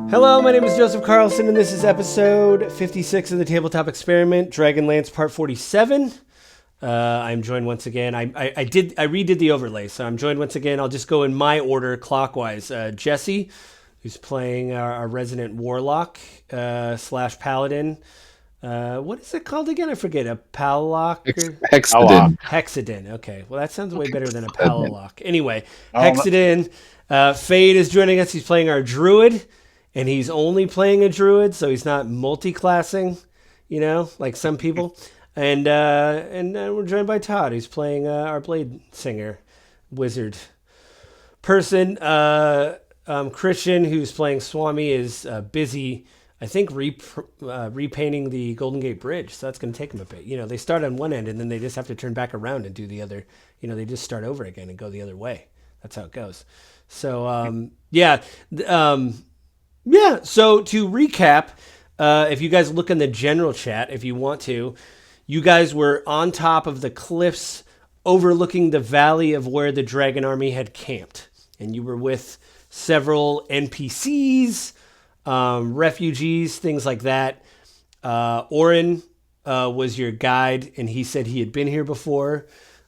Hello, my name is Joseph Carlson, and this is episode 56 of the Tabletop Experiment, Dragonlance Part 47. I'm joined once again. I redid the overlay, so I'm joined once again. I'll just go in my order clockwise. Jesse, who's playing our resident warlock slash paladin. What is it called again? I forget. A pallock? Hexadin. Hexadin. Okay. Well, that sounds way better than a pallock. Anyway, Oh, Hexadin. Fade is joining us. He's playing our druid, and he's only playing a druid, so he's not multi-classing, like some people. And we're joined by Todd, who's playing our blade singer, wizard person. Christian, who's playing Swami, is busy, I think, repainting the Golden Gate Bridge. So that's going to take him a bit. They start on one end, and then they just have to turn back around and do the other. They just start over again and go the other way. That's how it goes. So, yeah. So to recap, if you guys look in the general chat, if you want to, you guys were on top of the cliffs overlooking the valley of where the dragon army had camped. And you were with several NPCs, refugees, things like that. Oren was your guide, and he said he had been here before.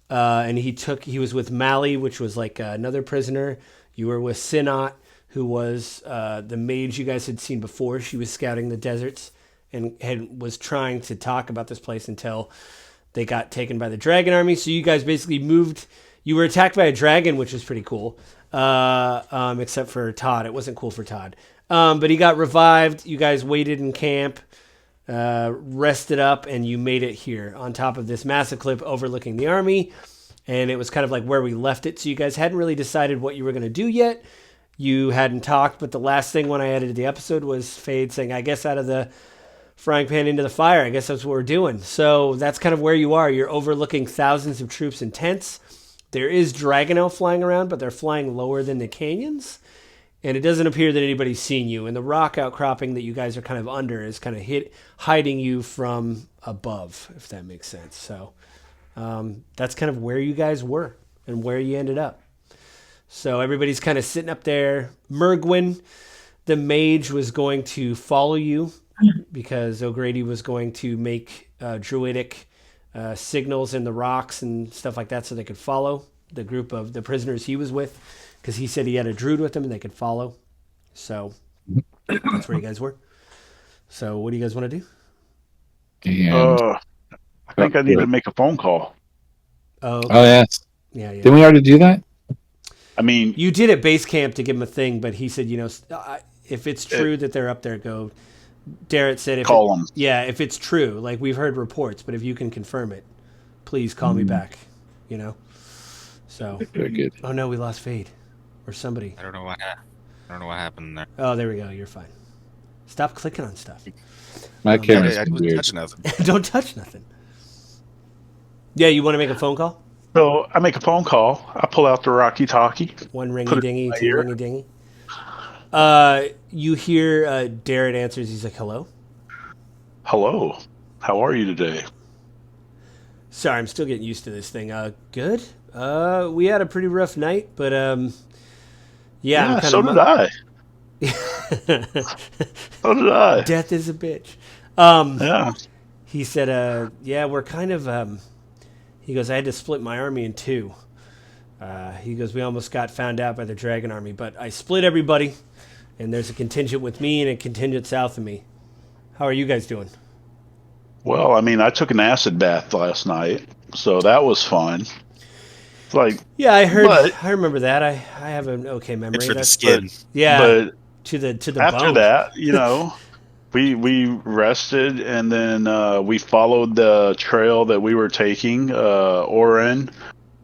And he was with Mali, which was like another prisoner. You were with Sinat, who was the mage you guys had seen before. She was scouting the deserts and was trying to talk about this place until they got taken by the dragon army. So you guys basically moved. You were attacked by a dragon, which was pretty cool, except for Todd. It wasn't cool for Todd. But he got revived. You guys waited in camp, rested up, and you made it here on top of this massive cliff overlooking the army. And it was kind of like where we left it. So you guys hadn't really decided what you were going to do yet. You hadn't talked, but the last thing when I edited the episode was Fade saying, I guess out of the frying pan into the fire. I guess that's what we're doing. So that's kind of where you are. You're overlooking thousands of troops in tents. There is Dragonel flying around, but they're flying lower than the canyons. And it doesn't appear that anybody's seen you. And the rock outcropping that you guys are kind of under is kind of hiding you from above, if that makes sense. So that's kind of where you guys were and where you ended up. So everybody's kind of sitting up there. Mergwin, the mage, was going to follow you because O'Grady was going to make druidic signals in the rocks and stuff like that so they could follow the group of the prisoners he was with, because he said he had a druid with him and they could follow. So that's where you guys were. So what do you guys want to do? I think I need to make a phone call. Oh, okay. Oh, yes. Yeah. Didn't we already do that? I mean, you did at base camp to give him a thing, but he said, if it's true that they're up there, go. Darrett said, call them. Yeah, if it's true, like we've heard reports, but if you can confirm it, please call me back. So. Very good. Oh no, we lost Fade, or somebody. I don't know what happened there. Oh, there we go. You're fine. Stop clicking on stuff. My camera's I didn't weird. touch nothing. Don't touch nothing. Yeah, you want to make a phone call? So I make a phone call. I pull out the Rocky Talkie. One ringy Put it dingy, in my two ear. ringy dingy. You hear Darrett answers. He's like, "Hello." Hello. How are you today? Sorry, I'm still getting used to this thing. Good. We had a pretty rough night, but Yeah, so did I. So did I. Death is a bitch. Yeah. He said, "Yeah, we're kind of." He goes, "I had to split my army in two." He goes, "We almost got found out by the dragon army, but I split everybody, and there's a contingent with me and a contingent south of me. How are you guys doing?" Well, I mean, I took an acid bath last night, so that was fun. It's like, Yeah, I heard. But- I remember that. I have an okay memory. Good for the That's- skin. Yeah, but to the after bone. that, we rested, and then we followed the trail that we were taking. Oren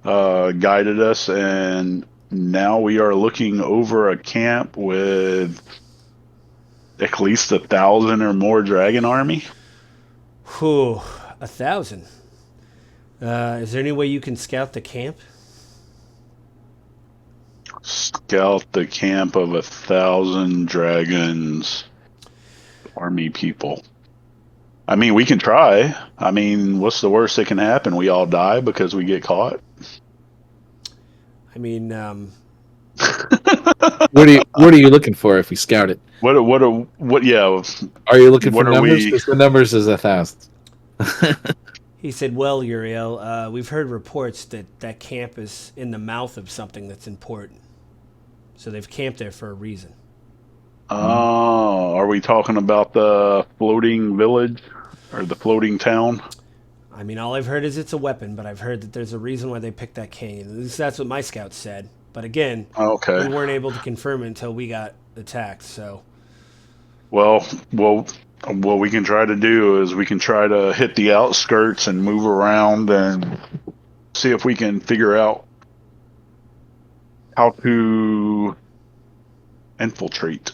guided us, and now we are looking over a camp with at least 1,000 or more dragon army. Whew, 1,000. Is there any way you can scout the camp? Scout the camp of 1,000 dragons army people. I mean, we can try. I mean, what's the worst that can happen? We all die because we get caught. I mean, What are you looking for if we scout it? What? Yeah. Are you looking for What are numbers? we? Because the numbers is 1,000. He said, "Well, Uriel, we've heard reports that that camp is in the mouth of something that's important. So they've camped there for a reason." Oh, are we talking about the floating village or the floating town? I mean, all I've heard is it's a weapon, but I've heard that there's a reason why they picked that canyon. At least that's what my scouts said. But again, we Okay. weren't able to confirm it until we got attacked. So Well, what we can try to do is we can try to hit the outskirts and move around and see if we can figure out how to infiltrate.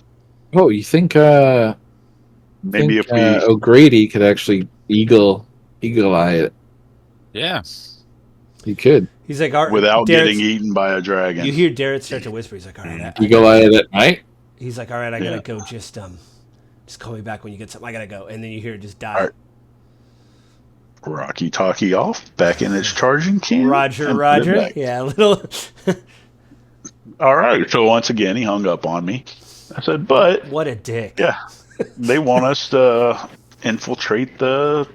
Oh, you think Maybe if we O'Grady could actually eagle eye it? Yeah. He could he's like, "All right, without Darrett's-" getting eaten by a dragon. You hear Darrett start to whisper. He's like, "All right, eagle eye it at night. he's like, all right, I gotta Yeah. go. Just call me back when you get something. I gotta go." And then you hear it just die. All right. Rocky Talkie off, back in its charging can. Roger, and put it Roger. back. Yeah, a little. All right. So once again, he hung up on me. I said, but What a dick. yeah, they want us to infiltrate the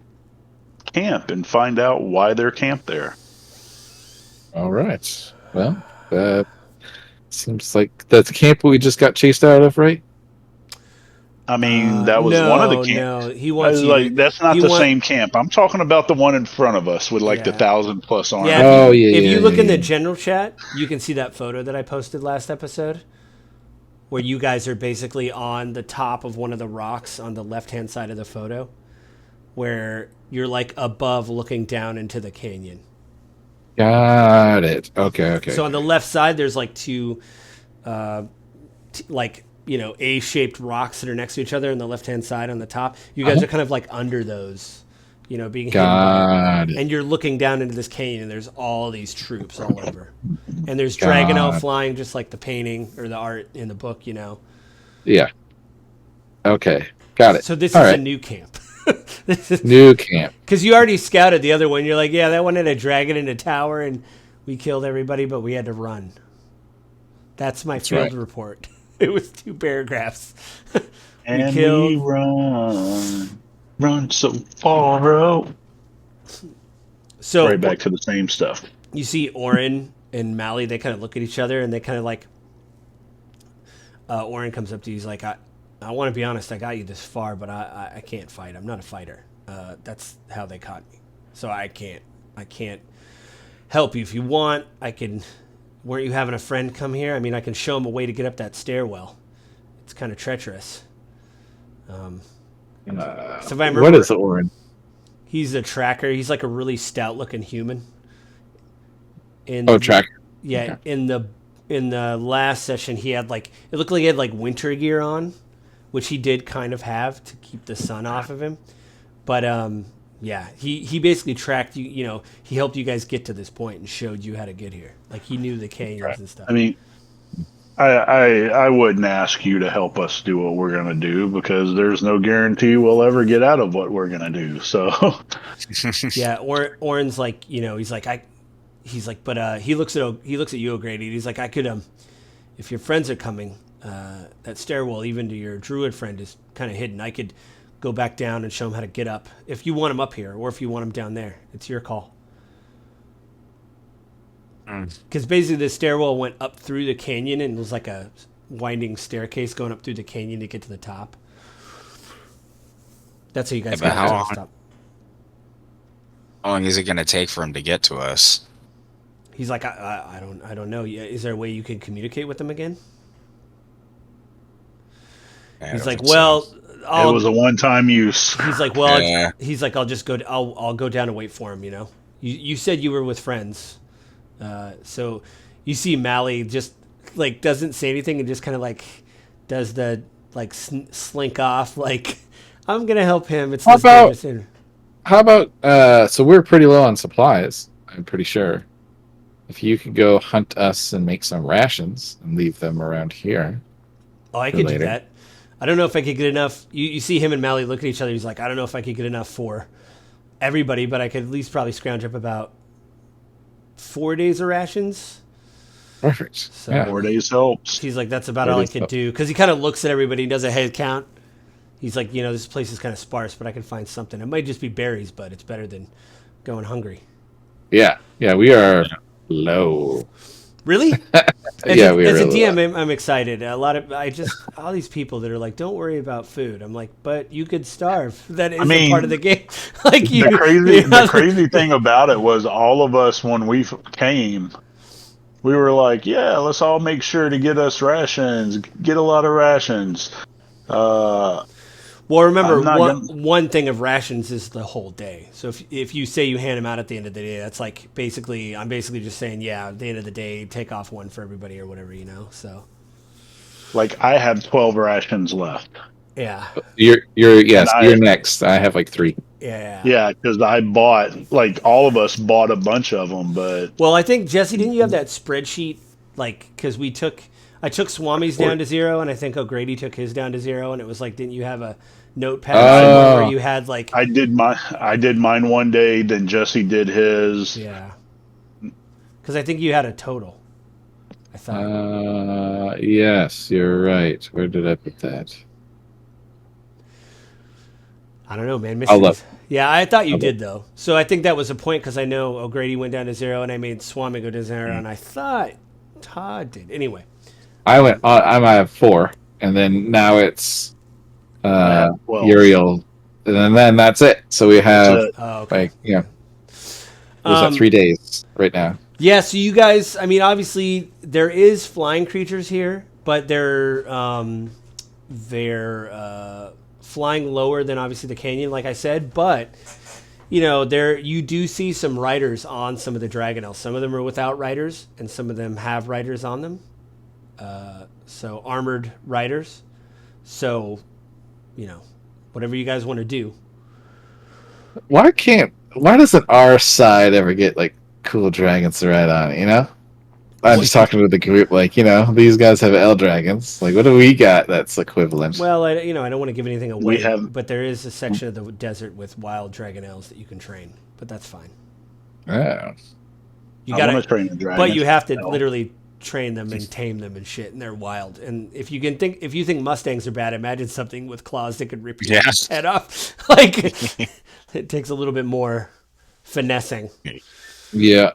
camp and find out why they're camped there. All right. Well, seems like that's the camp we just got chased out of, right? I mean, that was one of the camps. No, he I wants was you. like, that's not he the want- same camp. I'm talking about the one in front of us with like the Yeah. 1,000+ armor. Yeah. Oh, If yeah, you yeah, look in yeah. the general chat, you can see that photo that I posted last episode, where you guys are basically on the top of one of the rocks on the left-hand side of the photo, where you're like above looking down into the canyon. Got it. Okay. So on the left side, there's like two, A-shaped rocks that are next to each other on the left-hand side on the top. You guys are kind of like under those, being hidden Got by, it. and you're looking down into this canyon, and there's all these troops all over, and there's Got Dragonel it. flying just like the painting or the art in the book. Yeah. Okay. Got it. So this All is a right. new camp. This is New camp. because you already scouted the other one. You're like, yeah, that one had a dragon in a tower, and we killed everybody, but we had to run. That's my field right. report. It was 2 paragraphs. And killed- we run so far out. So Right back to the same stuff. you see Orin and Mally, they kind of look at each other, and they kind of like, Orin comes up to you. He's like, I want to be honest, I got you this far, but I can't fight. I'm not a fighter. That's how they caught me. So I can't help you. If you want, I can. Weren't you having a friend come here? I mean, I can show him a way to get up that stairwell. It's kind of treacherous. So if I remember, What is Orin? he's a tracker. He's like a really stout-looking human. Tracker. Yeah, okay. In the last session, he had it looked like he had winter gear on, which he did kind of have to keep the sun off of him. But yeah, he basically tracked you. He helped you guys get to this point and showed you how to get here. Like he knew the canyons and stuff. I mean, I wouldn't ask you to help us do what we're gonna do because there's no guarantee we'll ever get out of what we're gonna do. So Yeah, Orin's like, but he looks at you, O'Grady. And he's like, I could if your friends are coming, that stairwell even to your druid friend is kind of hidden. I could go back down and show him how to get up if you want him up here or if you want him down there. It's your call. Because basically the stairwell went up through the canyon and it was like a winding staircase going up through the canyon to get to the top. That's how you guys Yeah, but got to how the top. How long is it going to take for him to get to us? He's like, I don't know. Is there a way you can communicate with them again? Yeah, I He's don't like, think well, so. it was a one-time use. He's like, well, Yeah. he's like, I'll just go. I'll go down and wait for him. You said you were with friends, so you see Mally just doesn't say anything and just kind of does the slink off I'm gonna help him. It's How this about- dangerous thing. How about so we're pretty low on supplies, I'm pretty sure. If you could go hunt us and make some rations and leave them around here. Oh, I for could do later. that. I don't know if I could get enough. You see him and Mally look at each other. He's like, I don't know if I could get enough for everybody, but I could at least probably scrounge up about 4 days of rations. Perfect. So Yeah. 4 days helps. he's like, that's about 4 all I days could help. do. Because he kind of looks at everybody and does a head count. He's like, this place is kind of sparse, but I can find something. It might just be berries, but it's better than going hungry. Yeah. We are low. Really? As Yeah, a, we are as a really DM, low. I'm excited. All these people that are like, don't worry about food. I'm like, but you could starve. That is a part of the game. Like you, The crazy thing about it was all of us when we came, we were like, yeah, let's all make sure to get us rations, get a lot of rations. Well, remember, I'm not gonna. one thing of rations is the whole day. So if you say you hand them out at the end of the day, that's like I'm basically just saying, yeah, at the end of the day, take off one for everybody or whatever, So Like I have 12 rations left. yeah, You're next. I have like 3. yeah. Yeah, because I bought all of us bought a bunch of them, but Well, I think Jesse, didn't you have that spreadsheet? Like, because I took Swami's down to 0, and I think O'Grady took his down to 0, and it was like, didn't you have a notepad somewhere where you had like? I did mine one day, then Jesse did his. Yeah. Because I think you had a total. I thought. Yes, you're right. Where did I put that? I don't know, man. I'll look. Yeah, I thought you did though. So I think that was a point because I know O'Grady went down to 0, and I made Swami go to 0, and I thought Todd did. Anyway. I have 4, and then now it's Uriel, and then that's it. So we have okay. there's 3 days right now. Yeah, so you guys, I mean, obviously there is flying creatures here, but they're flying lower than obviously the canyon, like I said. But you do see some riders on some of the Dragonels. Some of them are without riders, and some of them have riders on them. So armored riders. So, whatever you guys want to do. Why doesn't our side ever get like cool dragons to ride on? I'm just talking to the group, these guys have L dragons. Like, what do we got that's equivalent? Well, I don't want to give anything away, We have- but there is a section of the desert with wild Dragonels that you can train, but that's fine. Oh. You I got want to train a dragon. but you have to literally train them and tame them and shit, and they're wild. And if you think Mustangs are bad, imagine something with claws that could rip your head off. Like, it takes a little bit more finessing. Yeah.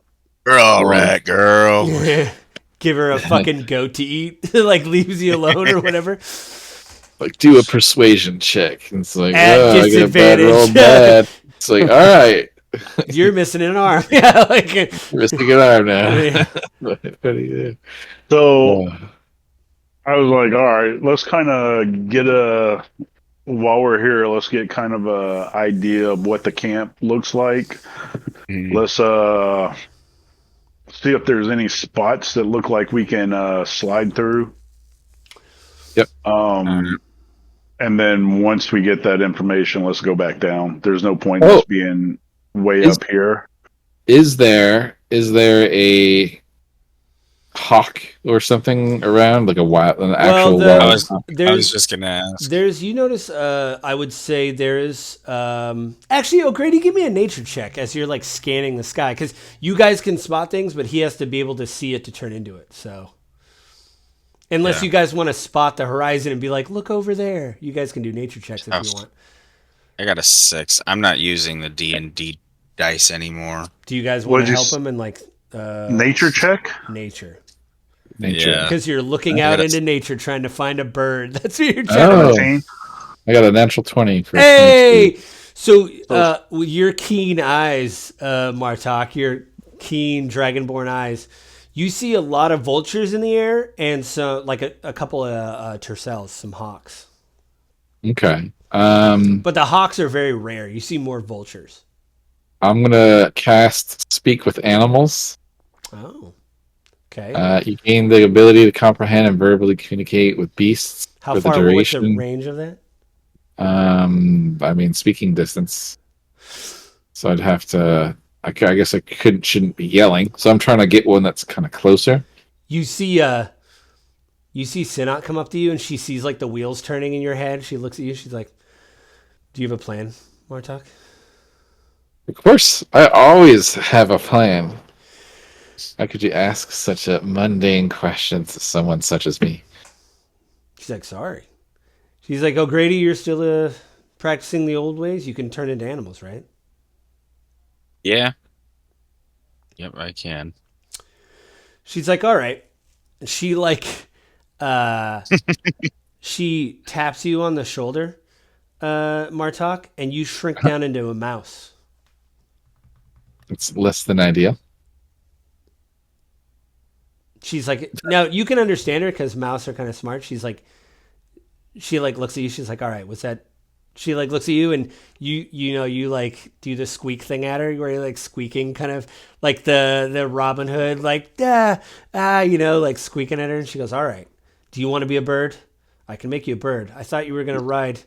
You're all right, girl. Give her a fucking goat to eat, like leaves you alone or whatever. Like, do a persuasion check. And it's like, At I get a bad disadvantage. roll bad. It's like, all right. You're missing an arm. Yeah, like You're missing an arm now. Yeah. What do you do? So I was like, all right, let's kind of while we're here, let's get kind of a idea of what the camp looks like. Let's see if there's any spots that look like we can slide through. Yep. And then once we get that information, let's go back down. There's no point in us being way up here. Is there a hawk or something around, like an actual wild hawk? I was just gonna ask. You notice, I would say there's, actually, O'Grady, give me a nature check as you're like scanning the sky, because you guys can spot things, but he has to be able to see it to turn into it. So unless you guys want to spot the horizon and be like, look over there, you guys can do nature checks if you want. I got a 6. I'm not using the D&D dice anymore. Do you guys want to help him in like nature check? Nature. Yeah. Because you're looking out into nature trying to find a bird. That's what you're trying to do. I got a natural 20. Hey! So, with your keen eyes, Martok, your keen dragonborn eyes, you see a lot of vultures in the air and so like a couple of tercels, some hawks. Okay. But the hawks are very rare. You see more vultures. I'm gonna cast Speak with Animals. Oh. Okay. You gain the ability to comprehend and verbally communicate with beasts How for far? the duration. What's the range of that? Speaking distance. So I'd have to. I guess I shouldn't be yelling. So I'm trying to get one that's kind of closer. You see Sinat come up to you, and she sees like the wheels turning in your head. She looks at you. She's like, "Do you have a plan, Martok?" Of course, I always have a plan. How could you ask such a mundane question to someone such as me? She's like, sorry. She's like, O'Grady, you're still practicing the old ways? You can turn into animals, right? Yeah. Yep, I can. She's like, all right. And she like, uh, she taps you on the shoulder, Martok, and you shrink down into a mouse. It's less than ideal. She's like, now you can understand her because mouse are kind of smart. She's like, she like looks at you. She's like, all right, what's that? She like looks at you and you like do the squeak thing at her where you're like squeaking kind of like the Robin Hood, like, like squeaking at her. And she goes, all right, do you want to be a bird? I can make you a bird. I thought you were going to ride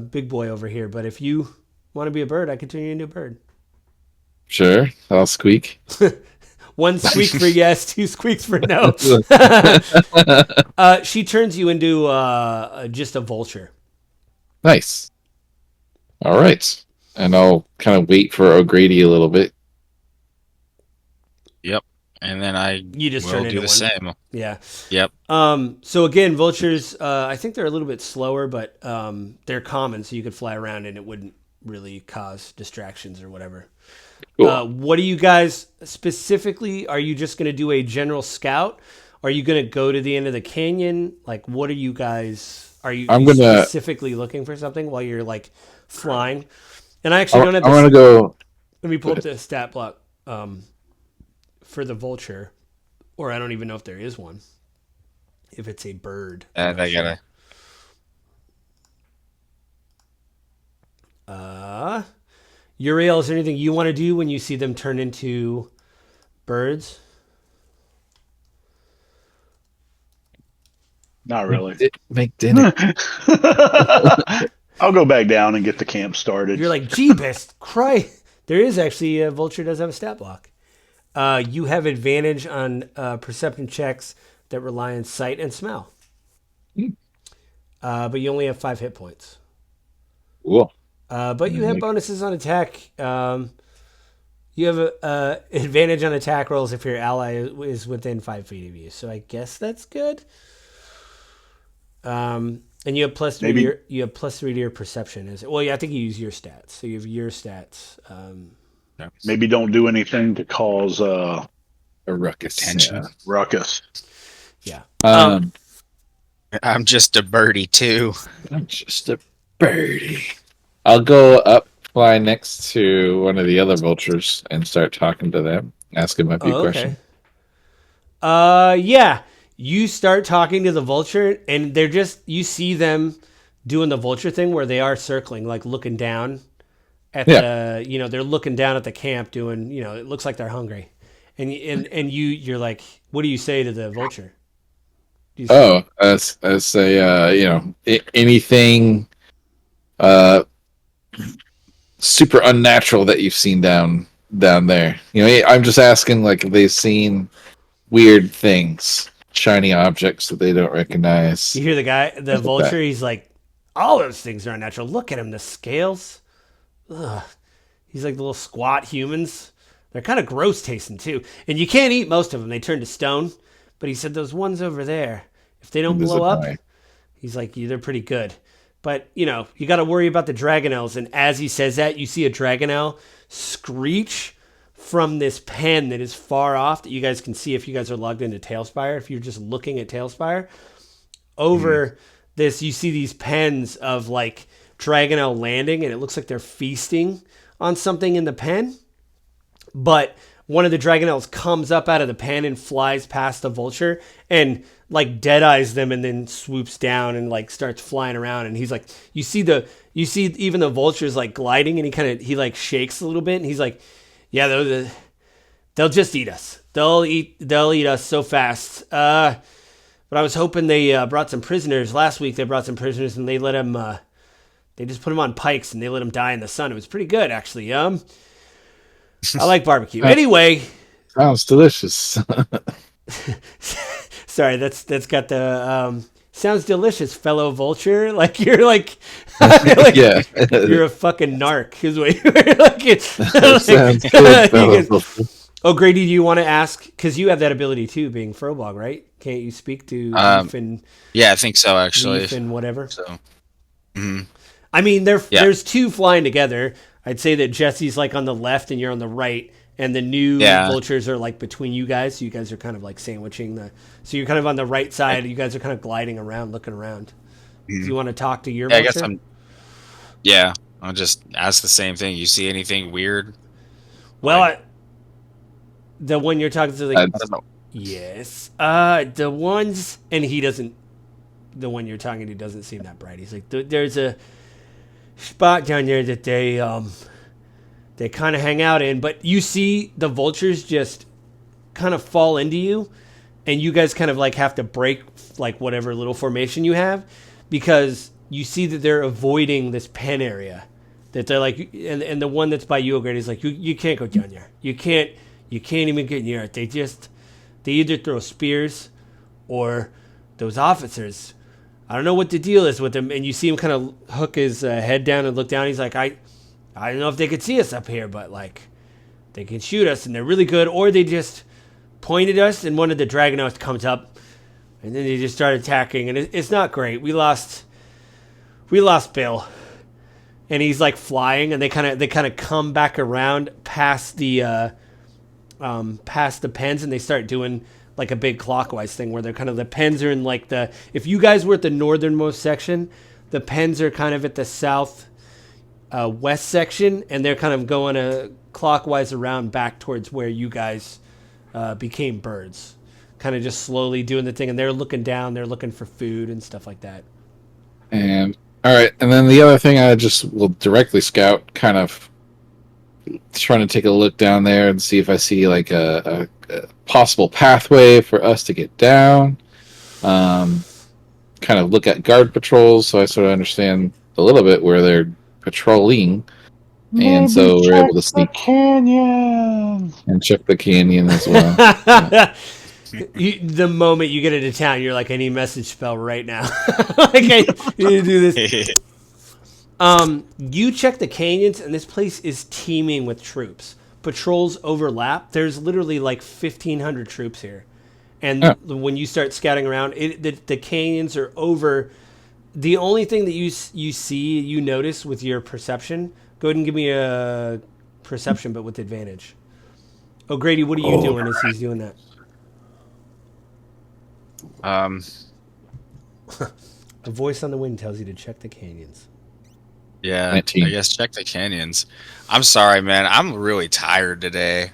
Big Boy over here, but if you want to be a bird, I can turn you into a bird. Sure, I'll squeak. One squeak for yes, two squeaks for no. She turns you into just a vulture. Nice. All right. And I'll kind of wait for O'Grady a little bit. Yep. And then I You just will turn do into the one. same. Yeah. Yep. So again, vultures, I think they're a little bit slower, but they're common, so you could fly around and it wouldn't really cause distractions or whatever. Cool. What do you guys specifically? Are you just going to do a general scout? Are you going to go to the end of the canyon? Like, what are you guys? Are you specifically looking for something while you're like flying? And I actually don't have. I want to go. Let me pull up the stat block for the vulture, or I don't even know if there is one. If it's a bird, I gotta. Uriel, is there anything you want to do when you see them turn into birds? Not really. Make dinner. I'll go back down and get the camp started. You're like, Jeebus, cry. There is actually a vulture does have a stat block. You have advantage on perception checks that rely on sight and smell. But you only have 5 hit points. Cool. But you have bonuses on attack. You have advantage on attack rolls if your ally is within 5 feet of you. So I guess that's good. And you have plus 3 to your perception. Well, yeah, I think you use your stats. So you have your stats. Maybe don't do anything to cause A ruckus. Tension. ruckus. Yeah. I'm just a birdie too. I'm just a birdie. I'll go up, fly next to one of the other vultures, and start talking to them, ask him a few questions. Yeah. You start talking to the vulture, and they're just, you see them doing the vulture thing where they are circling, like looking down at the, they're looking down at the camp doing, it looks like they're hungry. And you're like, what do you say to the vulture? I say, anything super unnatural that you've seen down there. I'm just asking, like, if they've seen weird things, shiny objects that they don't recognize. You hear the vulture, he's like, all those things are unnatural. Look at him, the scales. Ugh. He's like the little squat humans. They're kind of gross tasting too. And you can't eat most of them. They turn to stone. But he said those ones over there, if they don't blow up, he's like, they're pretty good. But, you got to worry about the dragonels. And as he says that, you see a dragonel screech from this pen that is far off that you guys can see if you guys are logged into Tailspire. If you're just looking at Tailspire, over this, you see these pens of like dragonel landing, and it looks like they're feasting on something in the pen. But one of the dragonels comes up out of the pen and flies past the vulture and like dead eyes them and then swoops down and like starts flying around. And he's like, you see even the vulture's like gliding, and he like shakes a little bit, and he's like, yeah, they'll just eat us. They'll eat us so fast. But I was hoping they brought some prisoners. Last week they brought some prisoners, and they let them, they just put them on pikes and they let them die in the sun. It was pretty good, actually. I like barbecue. Anyway. Sounds delicious. Sorry, that's got the sounds delicious, fellow vulture. Like you're like, yeah, you're a fucking narc. Is what you're like. Sounds good, fellow vulture. Oh, Grady, do you want to ask? Because you have that ability too, being Frobog, right? Can't you speak to Um, Leaf and yeah, I think so actually. whatever? So, mhm. I mean, Yeah, there's two flying together. I'd say that Jesse's like on the left and you're on the right, and the new yeah. vultures are like between you guys. So you guys are kind of like sandwiching the. So you're kind of on the right I, side. You guys are kind of gliding around, looking around. Do mhm. you want to talk to your Yeah, I guess vulture? I'm. Yeah, I'll just ask the same thing. You see anything weird? Well, Like, the one you're talking to, like, I don't know. yes. The ones, and he doesn't. The one you're talking to doesn't seem that bright. He's like, there's a spot down there that they kind of hang out in, but you see the vultures just kind of fall into you, and you guys kind of like have to break like whatever little formation you have, because you see that they're avoiding this pen area. That they're like, and the one that's by you, O'Grady, is like, you can't go down there. You can't even get near it. They either throw spears, or those officers. I don't know what the deal is with him, and you see him kind of hook his head down and look down. He's like, I don't know if they could see us up here, but like, they can shoot us, and they're really good, or they just pointed us, and one of the Dragonlance comes up, and then they just start attacking, and it's not great. We lost Bill, and he's like flying, and they kind of come back around past the pens, and they start doing like a big clockwise thing where they're kind of, the pens are in like the, if you guys were at the northernmost section, the pens are kind of at the south west section, and they're kind of going clockwise around back towards where you guys became birds, kind of just slowly doing the thing, and they're looking down, they're looking for food and stuff like that. And all right, and then the other thing I just will directly scout, kind of trying to take a look down there and see if I see like a possible pathway for us to get down. Kind of look at guard patrols, so I sort of understand a little bit where they're patrolling, and so we're able to sneak canyon. and check the canyon as well. Yeah. The moment you get into town, you're like, I need message spell right now. Like, I need to do this. You check the canyons, and this place is teeming with troops. Patrols overlap. There's literally like 1,500 troops here. And when you start scouting around, the canyons are over. The only thing that you notice with your perception, go ahead and give me a perception, but with advantage. Oh, Grady, what are you doing as he's doing that? Um, A voice on the wind tells you to check the canyons. yeah, 19. I guess check the canyons. I'm sorry, man. I'm really tired today.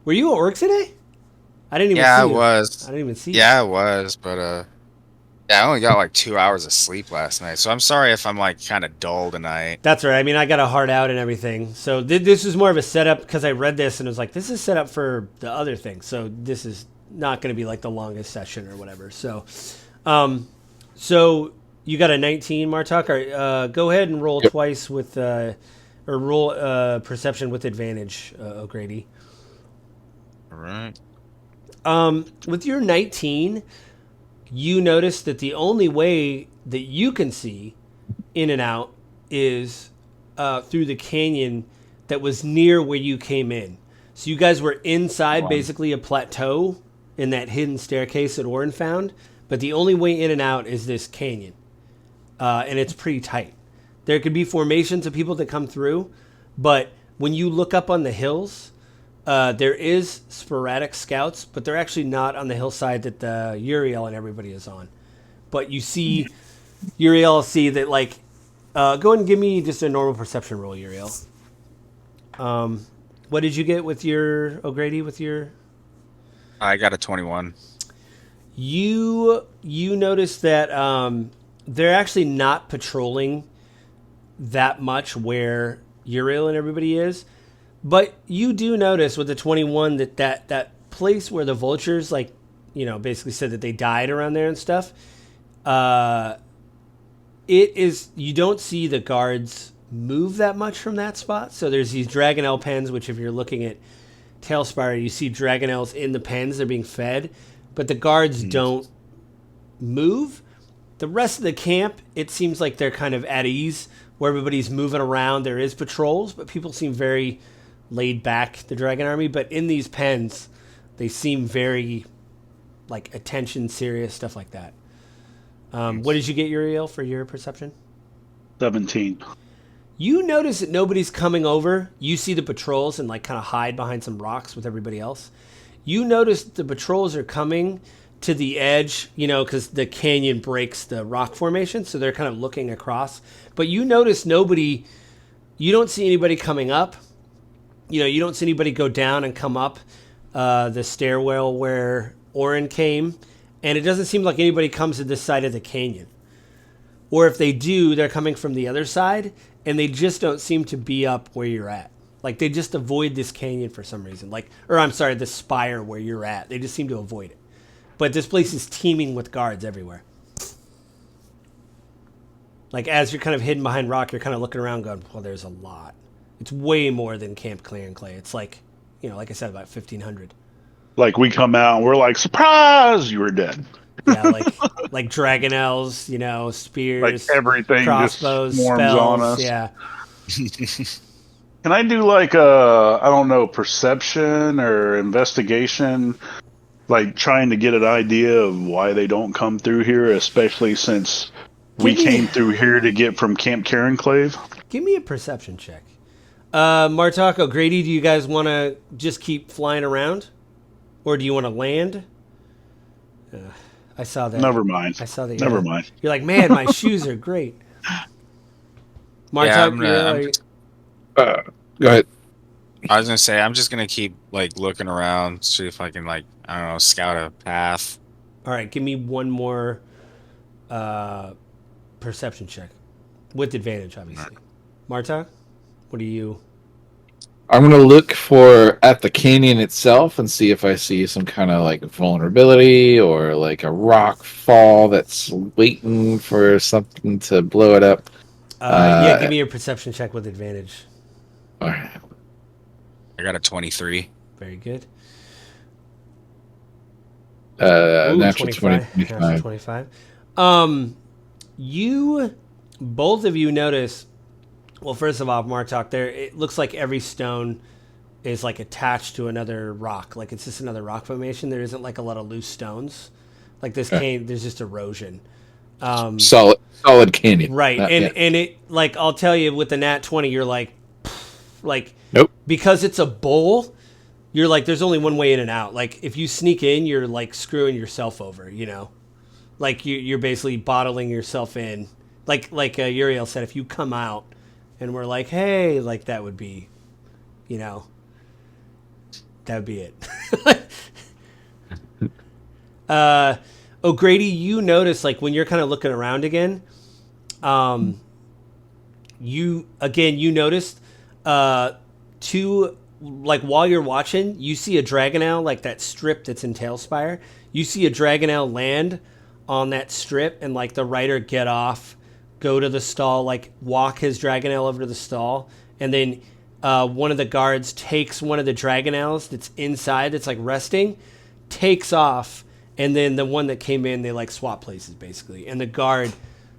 Were you at work today? I didn't even Yeah, see I you. was. I didn't even see Yeah, I was, but yeah, I only got like 2 hours of sleep last night, so I'm sorry if I'm like kind of dull tonight. That's right. I mean, I got a heart out and everything. So this is more of a setup, because I read this and it was like, this is set up for the other thing. So this is not going to be like the longest session or whatever. So, so you got a 19, Martok. Go ahead and roll twice with, or roll perception with advantage, O'Grady. All right. With your 19, you notice that the only way that you can see in and out is through the canyon that was near where you came in. So you guys were inside basically a plateau in that hidden staircase that Orin found, but the only way in and out is this canyon. And it's pretty tight. There could be formations of people that come through, but when you look up on the hills, there is sporadic scouts, but they're actually not on the hillside that Uriel and everybody is on. But you see, Uriel see that, like, go ahead and give me just a normal perception roll, Uriel. What did you get with your, O'Grady, with your... I got a 21. You notice that they're actually not patrolling that much where Uriel and everybody is. But you do notice with the 21 that place where the vultures, like, basically said that they died around there and stuff, it is, you don't see the guards move that much from that spot. So there's these Dragonelle pens, which if you're looking at Tailspire, you see Dragonelles in the pens, they're being fed, but the guards don't move. The rest of the camp, it seems like they're kind of at ease, where everybody's moving around. There is patrols, but people seem very laid back, the dragon army. But in these pens, they seem very like attention, serious, stuff like that. What did you get, Uriel, for your perception? 17. You notice that nobody's coming over. You see the patrols and like kind of hide behind some rocks with everybody else. You notice the patrols are coming to the edge, because the canyon breaks the rock formation, so they're kind of looking across. But you notice nobody. You don't see anybody coming up. You don't see anybody go down and come up the stairwell where Oren came, and it doesn't seem like anybody comes to this side of the canyon. Or if they do, they're coming from the other side, and they just don't seem to be up where you're at. Like, they just avoid this canyon for some reason. The spire where you're at. They just seem to avoid it. But this place is teeming with guards everywhere. Like, as you're kind of hidden behind rock, you're kind of looking around going, well, there's a lot. It's way more than Camp Clear and Clay. It's like, like I said, about 1,500. Like, we come out and we're like, surprise, you were dead. Yeah, like dragonels, spears, like everything crossbows, just swarms spells, on us. Yeah. Can I do like I don't know, perception or investigation? Like trying to get an idea of why they don't come through here, especially since we came through here to get from Camp Carenclave? Give me a perception check. Martok, O'Grady, do you guys want to just keep flying around? Or do you want to land? I saw that. Never mind. I saw that. Never mind. You're like, man, my shoes are great. Martok, go ahead. I was gonna say I'm just gonna keep like looking around, see if I can scout a path. All right, give me one more perception check with advantage, obviously. Martok, what are you? I'm gonna look at the canyon itself and see if I see some kind of like vulnerability or like a rock fall that's waiting for something to blow it up. Give me a perception check with advantage. All right. I got a 23. Very good. Natural 25. Natural 25. Both of you notice. Well, first of all, Martok, it looks like every stone is like attached to another rock. Like it's just another rock formation. There isn't like a lot of loose stones. Like this there's just erosion. Solid canyon. Right. And it, like, I'll tell you, with the nat 20, you're like nope. Because it's a bowl, you're like, there's only one way in and out. Like if you sneak in, you're like screwing yourself over, like you're basically bottling yourself in. Like Uriel said, if you come out and we're like, hey, like that would be, that would be it. O'Grady, you notice like when you're kind of looking around again, you noticed two, like while you're watching, you see a Dragonel, like that strip that's in Tailspire. You see a Dragonel land on that strip, and like the rider get off, go to the stall, like walk his Dragonel over to the stall, and then one of the guards takes one of the Dragonels that's inside, that's like resting, takes off, and then the one that came in, they like swap places basically, and the guard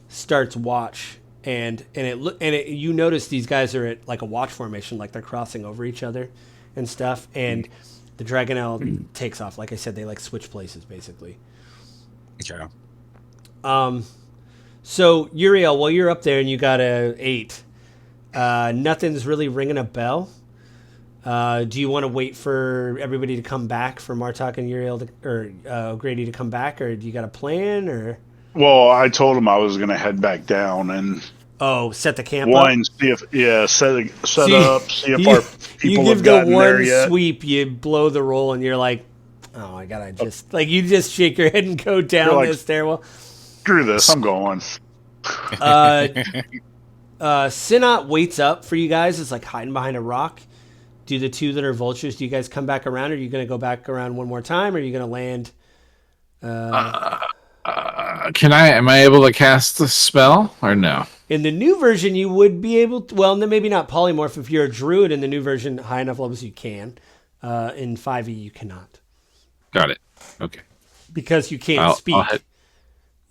starts watch, and you notice these guys are at like a watch formation, like they're crossing over each other and stuff, and the Dragonel takes off. Like I said, they like switch places basically. Okay. So Uriel, while you're up there and you got a 8, nothing's really ringing a bell. Do you want to wait for everybody to come back, for Martok and Uriel or Grady to come back, or do you got a plan? Or well, I told him I was going to head back down and set the camp up. See if set up, see if our people you have gotten there yet. You give the one sweep, you blow the roll, and you're like, oh my god, like you just shake your head and go down like, this stairwell. Screw this, I'm going. Sinat waits up for you guys. It's like hiding behind a rock. Do the two that are vultures, do you guys come back around? Or are you going to go back around one more time? Or are you going to land? Am I able to cast the spell or no? In the new version, you would be able to, well, maybe not polymorph. If you're a druid in the new version, high enough levels, you can. In 5e, you cannot. Got it. Okay. Because you can't speak.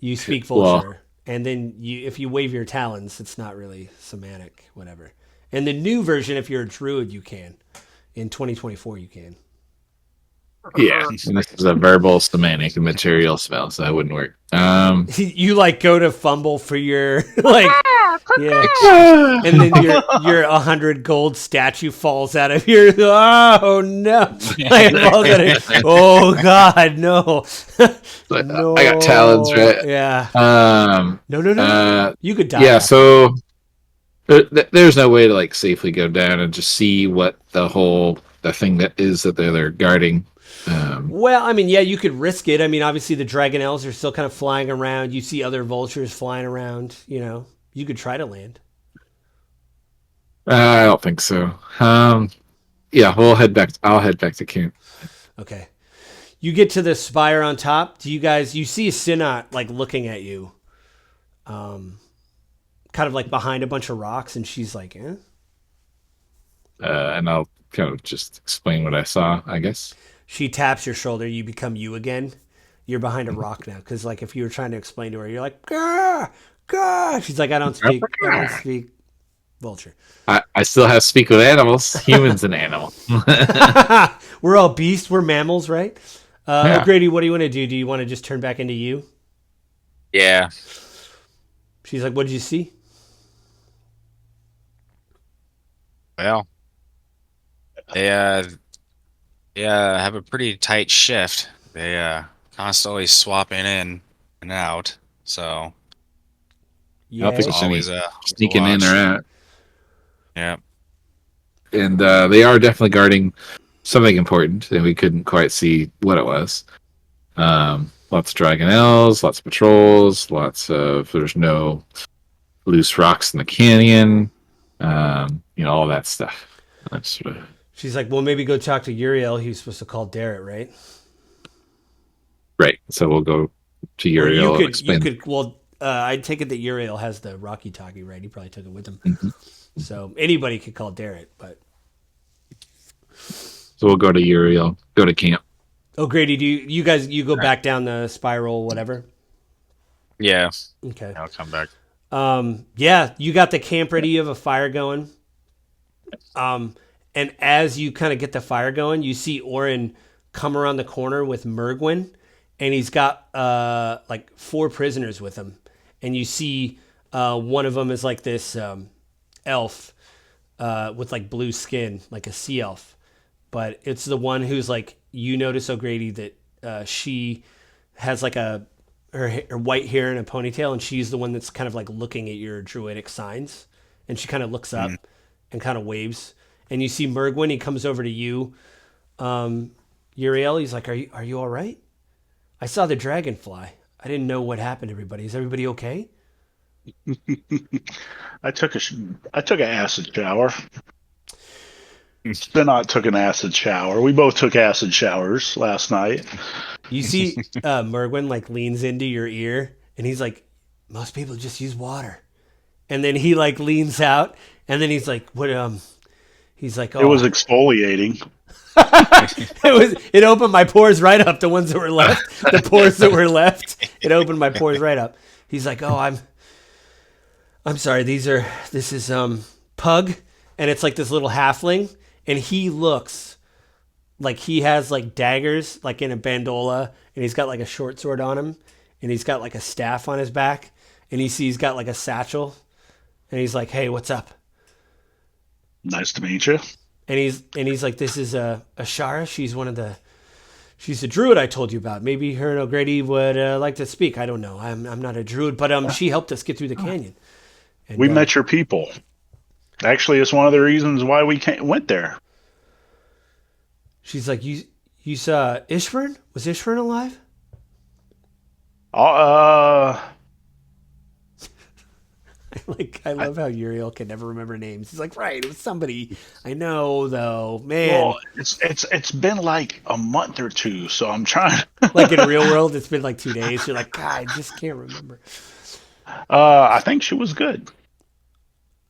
You speak vulture. And then if you wave your talons, it's not really semantic, whatever. In the new version, if you're a druid, you can. In 2024, you can. Yeah, and this is a verbal, semantic, and material spell, so that wouldn't work. You like go to fumble for your like, yeah, Ah! and then your 100 gold statue falls out of your. Oh no! Like, it falls out of, oh God, no, no! I got talons, right? Yeah, Um, no. You could die. yeah, After. so there's no way to like safely go down and just see what the thing that is that they're guarding. Well, I mean, yeah, you could risk it. I mean, obviously the dragonelles are still kind of flying around. You see other vultures flying around. You know, you could try to land. I don't think so. Yeah, we'll head back. I'll head back to camp. Okay. You get to the spire on top. Do you guys? You see Sinat like looking at you, kind of like behind a bunch of rocks, and she's like, "Eh." And I'll kind of just explain what I saw, I guess. She taps your shoulder. You become you again. You're behind a rock now, because like if you were trying to explain to her, you're like, "Gah, gah." She's like, I don't speak vulture. I still have speak with animals, humans and animals. We're all beasts. We're mammals, right? Yeah. O'Grady, what do you want to do? Do you want to just turn back into you? Yeah. She's like, what did you see? Well, they have a pretty tight shift. They constantly swapping in and out. So Yeah. I think it's always a sneaking in watch. or out. Yeah. And they are definitely guarding something important, and we couldn't quite see what it was. Lots of dragonelles, lots of patrols, there's no loose rocks in the canyon, all that stuff. That's sort of She's like, well, maybe go talk to Uriel. He was supposed to call Darrett, right? right. So we'll go to Uriel and explain. Well, I take it that Uriel has the Rocky Talkie, right? He probably took it with him. Mm-hmm. So anybody could call Darrett, but. So we'll go to Uriel, go to camp. Oh, Grady, do you guys go back down the spiral, whatever? Yeah. Okay. I'll come back. Yeah, you got the camp ready. You have a fire going. And as you kind of get the fire going, you see Orin come around the corner with Mergwin, and he's got like 4 prisoners with him. And you see one of them is like this elf with like blue skin, like a sea elf. But it's the one who's like, you notice, O'Grady, that she has like her white hair and a ponytail, and she's the one that's kind of like looking at your druidic signs. And she kind of looks up and kind of waves. And you see Mergwin, he comes over to you. Uriel, he's like, are you all right? I saw the dragonfly. I didn't know what happened to everybody. Is everybody okay? I took an acid shower. Spinot took an acid shower. We both took acid showers last night. You see Mergwin like leans into your ear, and he's like, most people just use water. And then he like leans out, and then he's like, what? He's like, oh. It was exfoliating. It opened my pores right up. The ones that were left, the pores that were left, it opened my pores right up. He's like, oh, I'm sorry. This is Pug, and it's like this little halfling, and he looks like he has like daggers, like in a bandola, and he's got like a short sword on him, and he's got like a staff on his back, and he's got like a satchel, and he's like, hey, what's up? Nice to meet you. And he's like, this is Ashara. She's the druid I told you about. Maybe her and O'Grady would like to speak. I don't know. I'm not a druid, but she helped us get through the canyon. And, we met your people. Actually, it's one of the reasons why we went there. She's like, you saw Ishvern? Was Ishvern alive? I love how Uriel can never remember names. He's like, right, it was somebody I know, though. Man, well, it's been like a month or two, so I'm trying. Like in real world, it's been like 2 days. You're like, God, I just can't remember. I think she was good.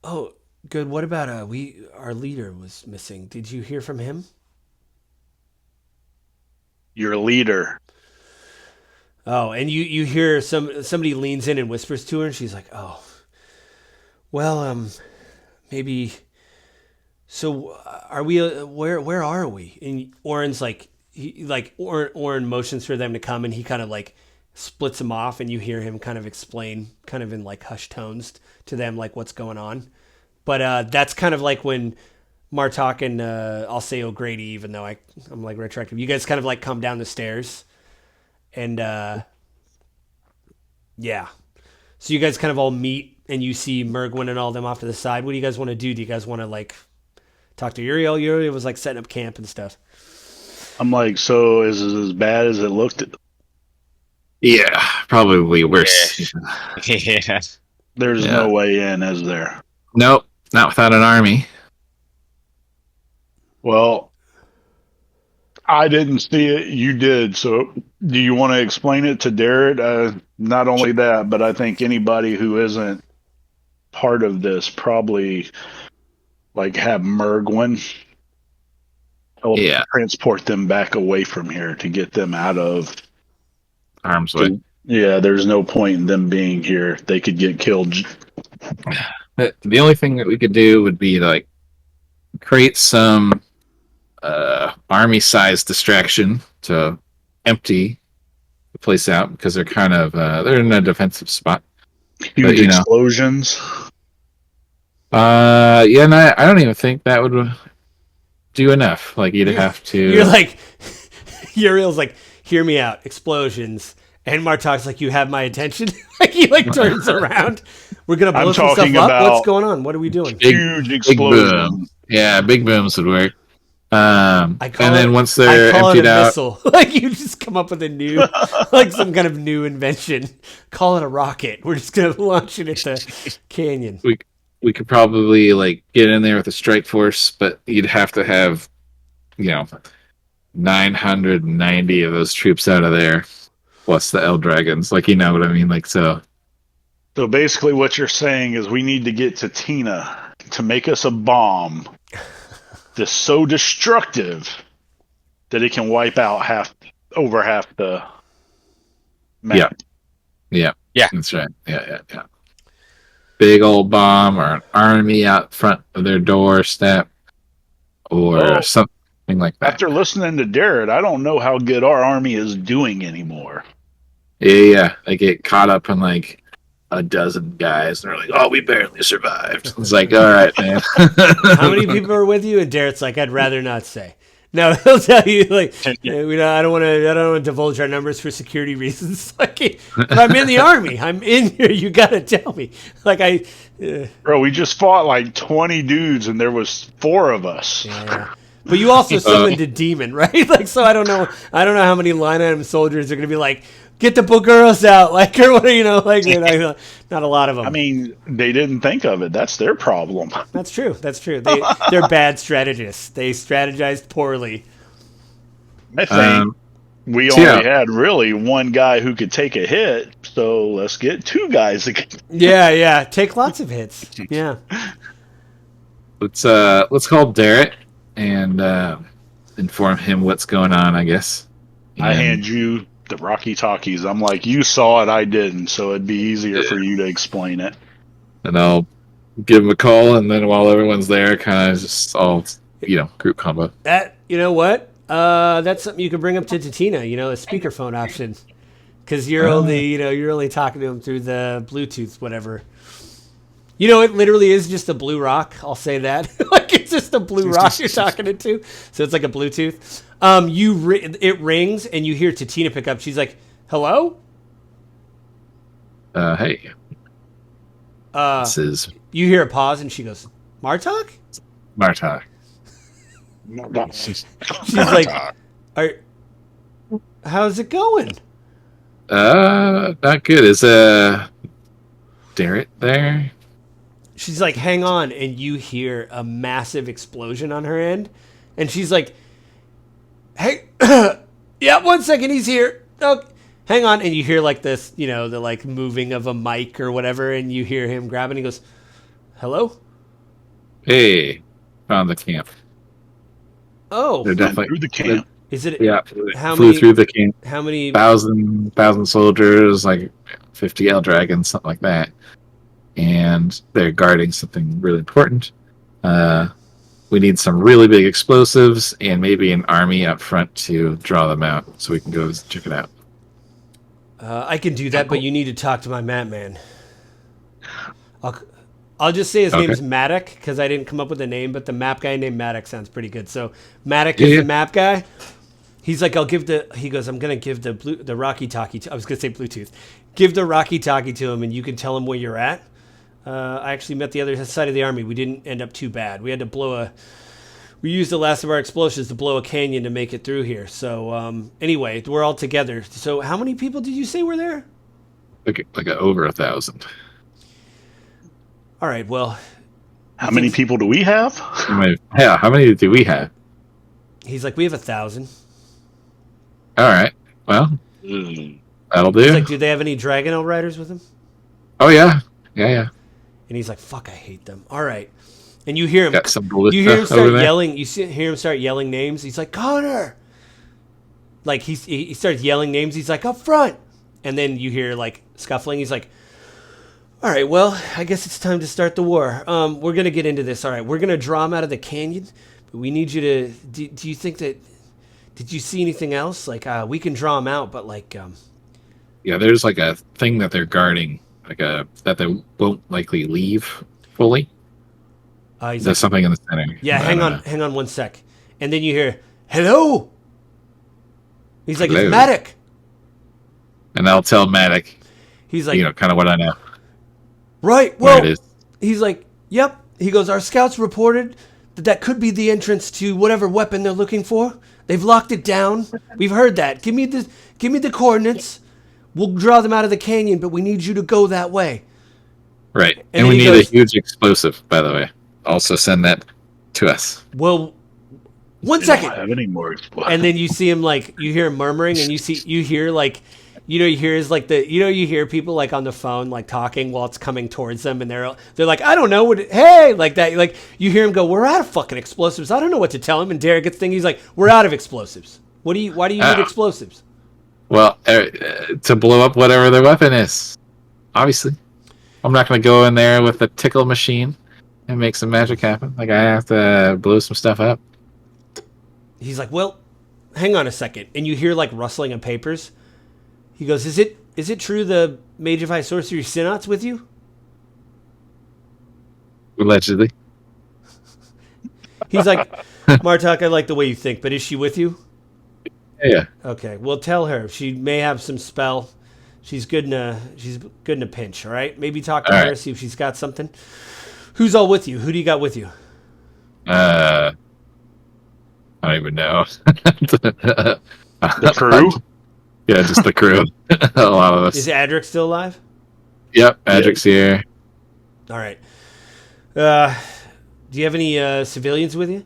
Oh, good. What about our leader was missing? Did you hear from him? Your leader. Oh, and you hear somebody leans in and whispers to her, and she's like, oh. Well, maybe So are we? Where are we? And Oren's like, Oren motions for them to come, and he kind of like splits them off, and you hear him kind of explain, kind of in like hushed tones to them, like what's going on. But that's kind of like when Martok and I'll say O'Grady, even though I'm like retroactive. You guys kind of like come down the stairs, and yeah. So you guys kind of all meet, and you see Mergwin and all them off to the side. What do you guys want to do? Do you guys want to like talk to Uriel? Uriel was like setting up camp and stuff. I'm like, so is it as bad as it looked? Yeah, probably worse. Yeah. There's Yeah. no way in, is there? Nope, not without an army. Well, I didn't see it. You did. So do you want to explain it to Darrett? Not only that, but I think anybody who isn't part of this probably like have Mergwin help Yeah. transport them back away from here to get them out of. Arms way. Yeah, there's no point in them being here. They could get killed. The only thing that we could do would be to, like, create some army-sized distraction to empty the place out, because they're kind of they're in a defensive spot. Huge But, you know. explosions. Yeah, and I don't even think that would do enough. Like, you'd have to. You're like, Uriel's like, hear me out, explosions. And Martok's like, you have my attention. Like he like turns around. We're gonna blow I'm some stuff talking up. about- What's going on? What are we doing? Huge big explosions. boom. Yeah, big booms would work. I And call then it- once they're I call emptied it a out, missile. Like you just come up with a new, like some kind of new invention. Call it a rocket. We're just gonna launch it at the canyon. we could probably like get in there with a strike force, but you'd have to have, 990 of those troops out of there, plus the L dragons. Like, you know what I mean? Like, so. So basically, what you're saying is we need to get to Tina to make us a bomb that's so destructive that it can wipe out over half the map. Yeah. Yeah. That's right. Yeah. Big old bomb or an army out front of their doorstep or Oh. something like that. After listening to Darrett, I don't know how good our army is doing anymore. Yeah. They get caught up in like a dozen guys and they're like, oh, we barely survived. It's like, all right, man. How many people are with you? And Darrett's like, I'd rather not say. No, he'll tell you like, I don't want to divulge our numbers for security reasons. Like, but I'm in the army. I'm in here. You got to tell me. Like Bro, we just fought like 20 dudes and there was 4 of us. yeah. But you also summoned a demon, right? Like, so I don't know how many line item soldiers are going to be like, get the Boguros out, like, or what, like, not a lot of them. I mean, they didn't think of it. That's their problem. That's true. They're bad strategists. They strategized poorly. I think we so only had really one guy who could take a hit, so let's get 2 guys. Yeah. Take lots of hits. Yeah. Let's call Darrett and inform him what's going on, I guess. I And- hand you the Rocky Talkies. I'm like, you saw it, I didn't, so it'd be easier for you to explain it. and I'll give him a call, and then while everyone's there, kind of just all, group combo. That, you know what? That's something you can bring up to Tina, a speakerphone option. Because you're only talking to him through the Bluetooth, whatever. It literally is just a blue rock. I'll say that. Like, it's just a blue rock you're talking into. So it's like a Bluetooth. It rings, and you hear Tina pick up. She's like, hello? Hey, this is You hear a pause, and she goes, Martok? Marta. She's like, how's it going? Not good. Is Darrett there? She's like, hang on, and you hear a massive explosion on her end, and she's like, hey, yeah, 1 second, he's here. Oh, hang on, and you hear like this, the like moving of a mic or whatever, and you hear him grab, and he goes, hello? Hey, found the camp. Oh, They're definitely Through the camp. is it? Yeah, How flew many- through the camp. How many? Thousand soldiers, like 50 L dragons, something like that, and they're guarding something really important. we need some really big explosives and maybe an army up front to draw them out so we can go check it out. I can do that, but you need to talk to my map man. I'll just say his name's Maddock because I didn't come up with a name, but the map guy named Maddock sounds pretty good. So Maddock is the map guy. He's like, he goes, I'm going to give the Rocky Talkie, I was going to say Bluetooth. Give the Rocky Talkie to him and you can tell him where you're at. I actually met the other side of the army. We didn't end up too bad. We had to we used the last of our explosions to blow a canyon to make it through here. So anyway, we're all together. So how many people did you say were there? Like over 1,000. All right, well. How many people do we have? Yeah, how many do we have? He's like, we have 1,000. All right, well, that'll do. He's like, do they have any Dragonel riders with them? Oh, yeah. Yeah. And he's like, fuck, I hate them. All right. And you hear him. Got some you hear him start yelling. Hear him start yelling names. He's like, Connor. Like he starts yelling names. He's like, up front. And then you hear like scuffling. He's like, all right, well, I guess it's time to start the war. We're gonna get into this. All right, we're gonna draw him out of the canyon. But we need you to. Do you think that? Did you see anything else? Like we can draw him out, but like. Yeah, there's like a thing that they're guarding, that they won't likely leave fully. There's like, something in the center. Yeah, hang on one sec. And then you hear, hello? He's like, hello. It's Maddock. And I'll tell Maddock, he's like, kind of what I know. Right, well, he's like, yep. He goes, our scouts reported that could be the entrance to whatever weapon they're looking for. They've locked it down. We've heard that. Give me the coordinates. We'll draw them out of the canyon, but we need you to go that way. Right. And we need a huge explosive, by the way. Also send that to us. Well, 1 second. Don't have any more explosives. And then you see him like you hear him murmuring, and you hear like you hear is like you hear people like on the phone like talking while it's coming towards them, and they're like, I don't know what hey like that, like you hear him go, we're out of fucking explosives. I don't know what to tell him. And Derek gets thinking, he's like, we're out of explosives. Why do you need explosives? Well, to blow up whatever their weapon is. Obviously, I'm not going to go in there with a tickle machine and make some magic happen. Like, I have to blow some stuff up. He's like, well, hang on a second. And you hear like rustling of papers. He goes, is it true the Magify Sorcery Synods with you? Allegedly. He's like, Martok, I like the way you think, but is she with you? Yeah. Okay, well, tell her she may have some spell. She's good in a pinch. All right, maybe talk to her, see if she's got something. Who's all with you? Who do you got with you? I don't even know. The crew? Yeah, just the crew. A lot of us. Is Adric still alive? Yep, Adric's here. All right. Do you have any civilians with you?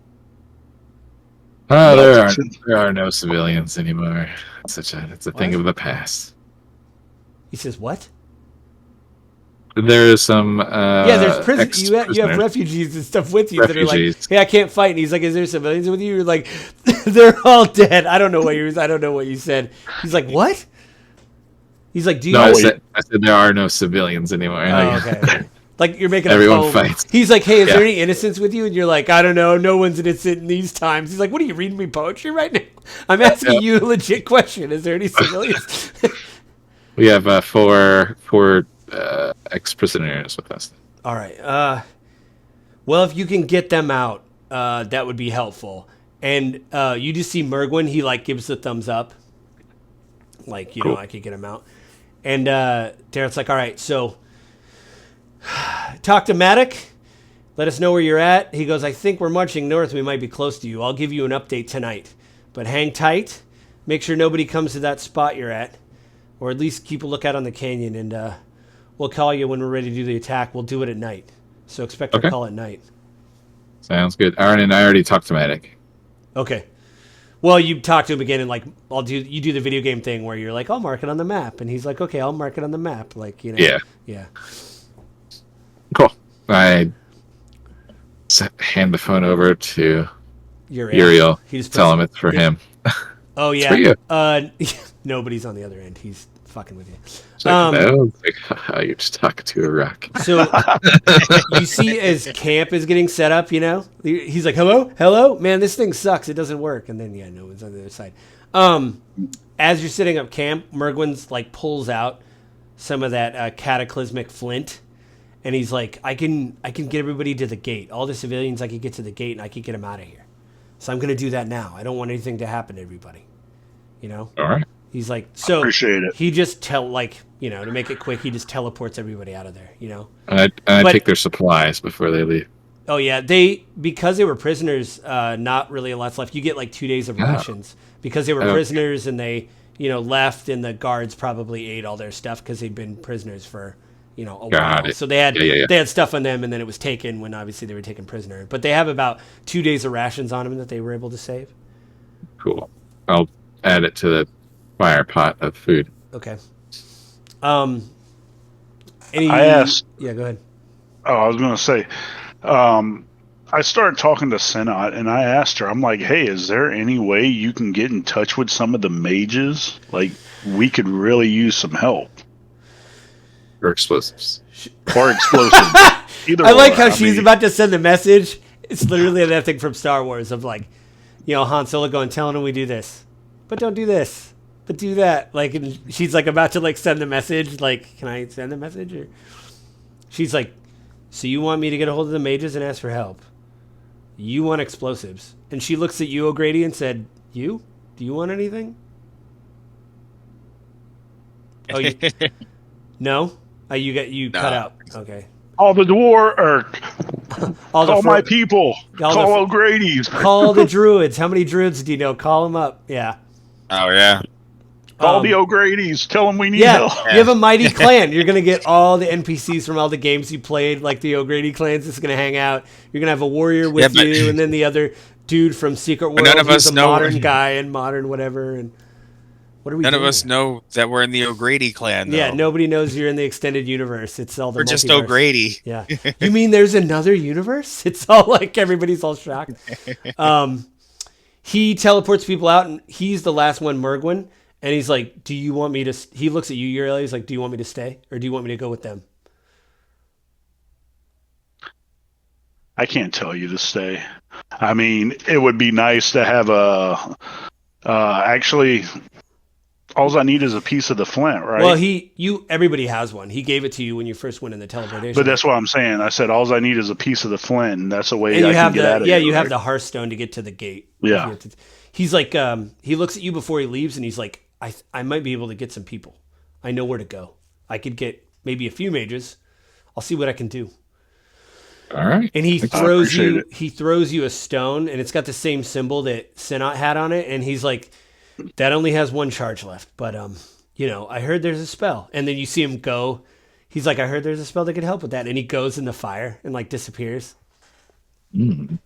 Oh, there are no civilians anymore. It's a thing of the past. He says, what? There's some there's prisoners. You have refugees and stuff with you that are like, hey, I can't fight. And he's like, is there civilians with you? You're like, they're all dead. I don't know what you said. He's like, what? He's like, do you? No, I said there are no civilians anymore. Oh, okay. Like you're making everyone fights. He's like, hey, is there any innocents with you? And you're like, I don't know. No one's innocent in these times. He's like, what are you reading me poetry right now? I'm asking you a legit question. Is there any civilians? We have four ex-prisoners with us. All right. Well, if you can get them out, that would be helpful. And you just see Mergwin. He like gives the thumbs up. Like, cool. I could get him out. And Darrett's like, all right, so talk to Maddock. Let us know where you're at. He goes, I think we're marching north. We might be close to you. I'll give you an update tonight. But hang tight. Make sure nobody comes to that spot you're at. Or at least keep a lookout on the canyon. And we'll call you when we're ready to do the attack. We'll do it at night. So expect a call at night. Sounds good. Aaron and I already talked to Maddock. Okay. Well, you talk to him again, and like you do the video game thing where you're like, I'll mark it on the map, and he's like, okay, I'll mark it on the map, like yeah. Cool. I hand the phone over to Uriel. Tell him it's for him. Oh yeah. It's for you. Nobody's on the other end. He's fucking with you. It's like, no, it's like, you're just talking to a rock. So you see, as camp is getting set up, he's like, "Hello, man, this thing sucks. It doesn't work." And then no one's on the other side. As you're setting up camp, Mergwin's like pulls out some of that cataclysmic flint, and he's like, I can get everybody to the gate. All the civilians, I can get to the gate, and I can get them out of here. So I'm gonna do that now. I don't want anything to happen to everybody. All right. He's like, so Appreciate it. he just to make it quick, he just teleports everybody out of there. And I take their supplies before they leave. Oh yeah, because they were prisoners, not really a lot's left. You get like 2 days of rations because they were prisoners and they left, and the guards probably ate all their stuff because they'd been prisoners for a while. So they had stuff on them, and then it was taken when obviously they were taken prisoner. But they have about 2 days of rations on them that they were able to save. Cool. I'll add it to the fire pot of food. Okay. I asked. Yeah, go ahead. Oh, I was going to say, I started talking to Senat, and I asked her, I'm like, hey, is there any way you can get in touch with some of the mages? Like, we could really use some help. Or explosives. Or explosives. Either I like how she's about to send the message. It's literally that thing from Star Wars of like, Han Solo going, telling him we do this, but don't do this, but do that. Like, and she's like about to like send the message. Like, can I send the message? Or she's like, so you want me to get a hold of the mages and ask for help? You want explosives? And she looks at you, O'Grady, and said, "Do you want anything?" Oh, no. You cut out. Okay. All the call my people. Call O'Grady's. Call the druids. How many druids do you know? Call them up. Yeah. Oh yeah. Call the O'Grady's. Tell them we need help. Yeah. You have a mighty clan. You're going to get all the NPCs from all the games you played, like the O'Grady clans. It's going to hang out. You're going to have a warrior with you, and then the other dude from Secret World who's a modern guy and modern whatever. And what are we doing? None of us know that we're in the O'Grady clan, though. Yeah, nobody knows you're in the extended universe. It's all the We're just O'Grady. Yeah. You mean there's another universe? It's all like everybody's all shocked. He teleports people out, and he's the last one, Mergwin. And he's like, do you want me to... He looks at you, Uriel. He's like, do you want me to stay? Or do you want me to go with them? I can't tell you to stay. I mean, it would be nice to have actually, all I need is a piece of the flint, right? Well, everybody has one. He gave it to you when you first went in the teleportation. But that's what I'm saying. I said, all I need is a piece of the flint, and that's a way I can get out of here. Yeah, you have the Hearthstone to get to the gate. Yeah. He's like, he looks at you before he leaves, and he's like, I might be able to get some people. I know where to go. I could get maybe a few mages. I'll see what I can do. All right. And he throws you a stone, and it's got the same symbol that Senat had on it. And he's like, that only has one charge left. But, I heard there's a spell. And then you see him go. He's like, I heard there's a spell that could help with that. And he goes in the fire and like disappears. Very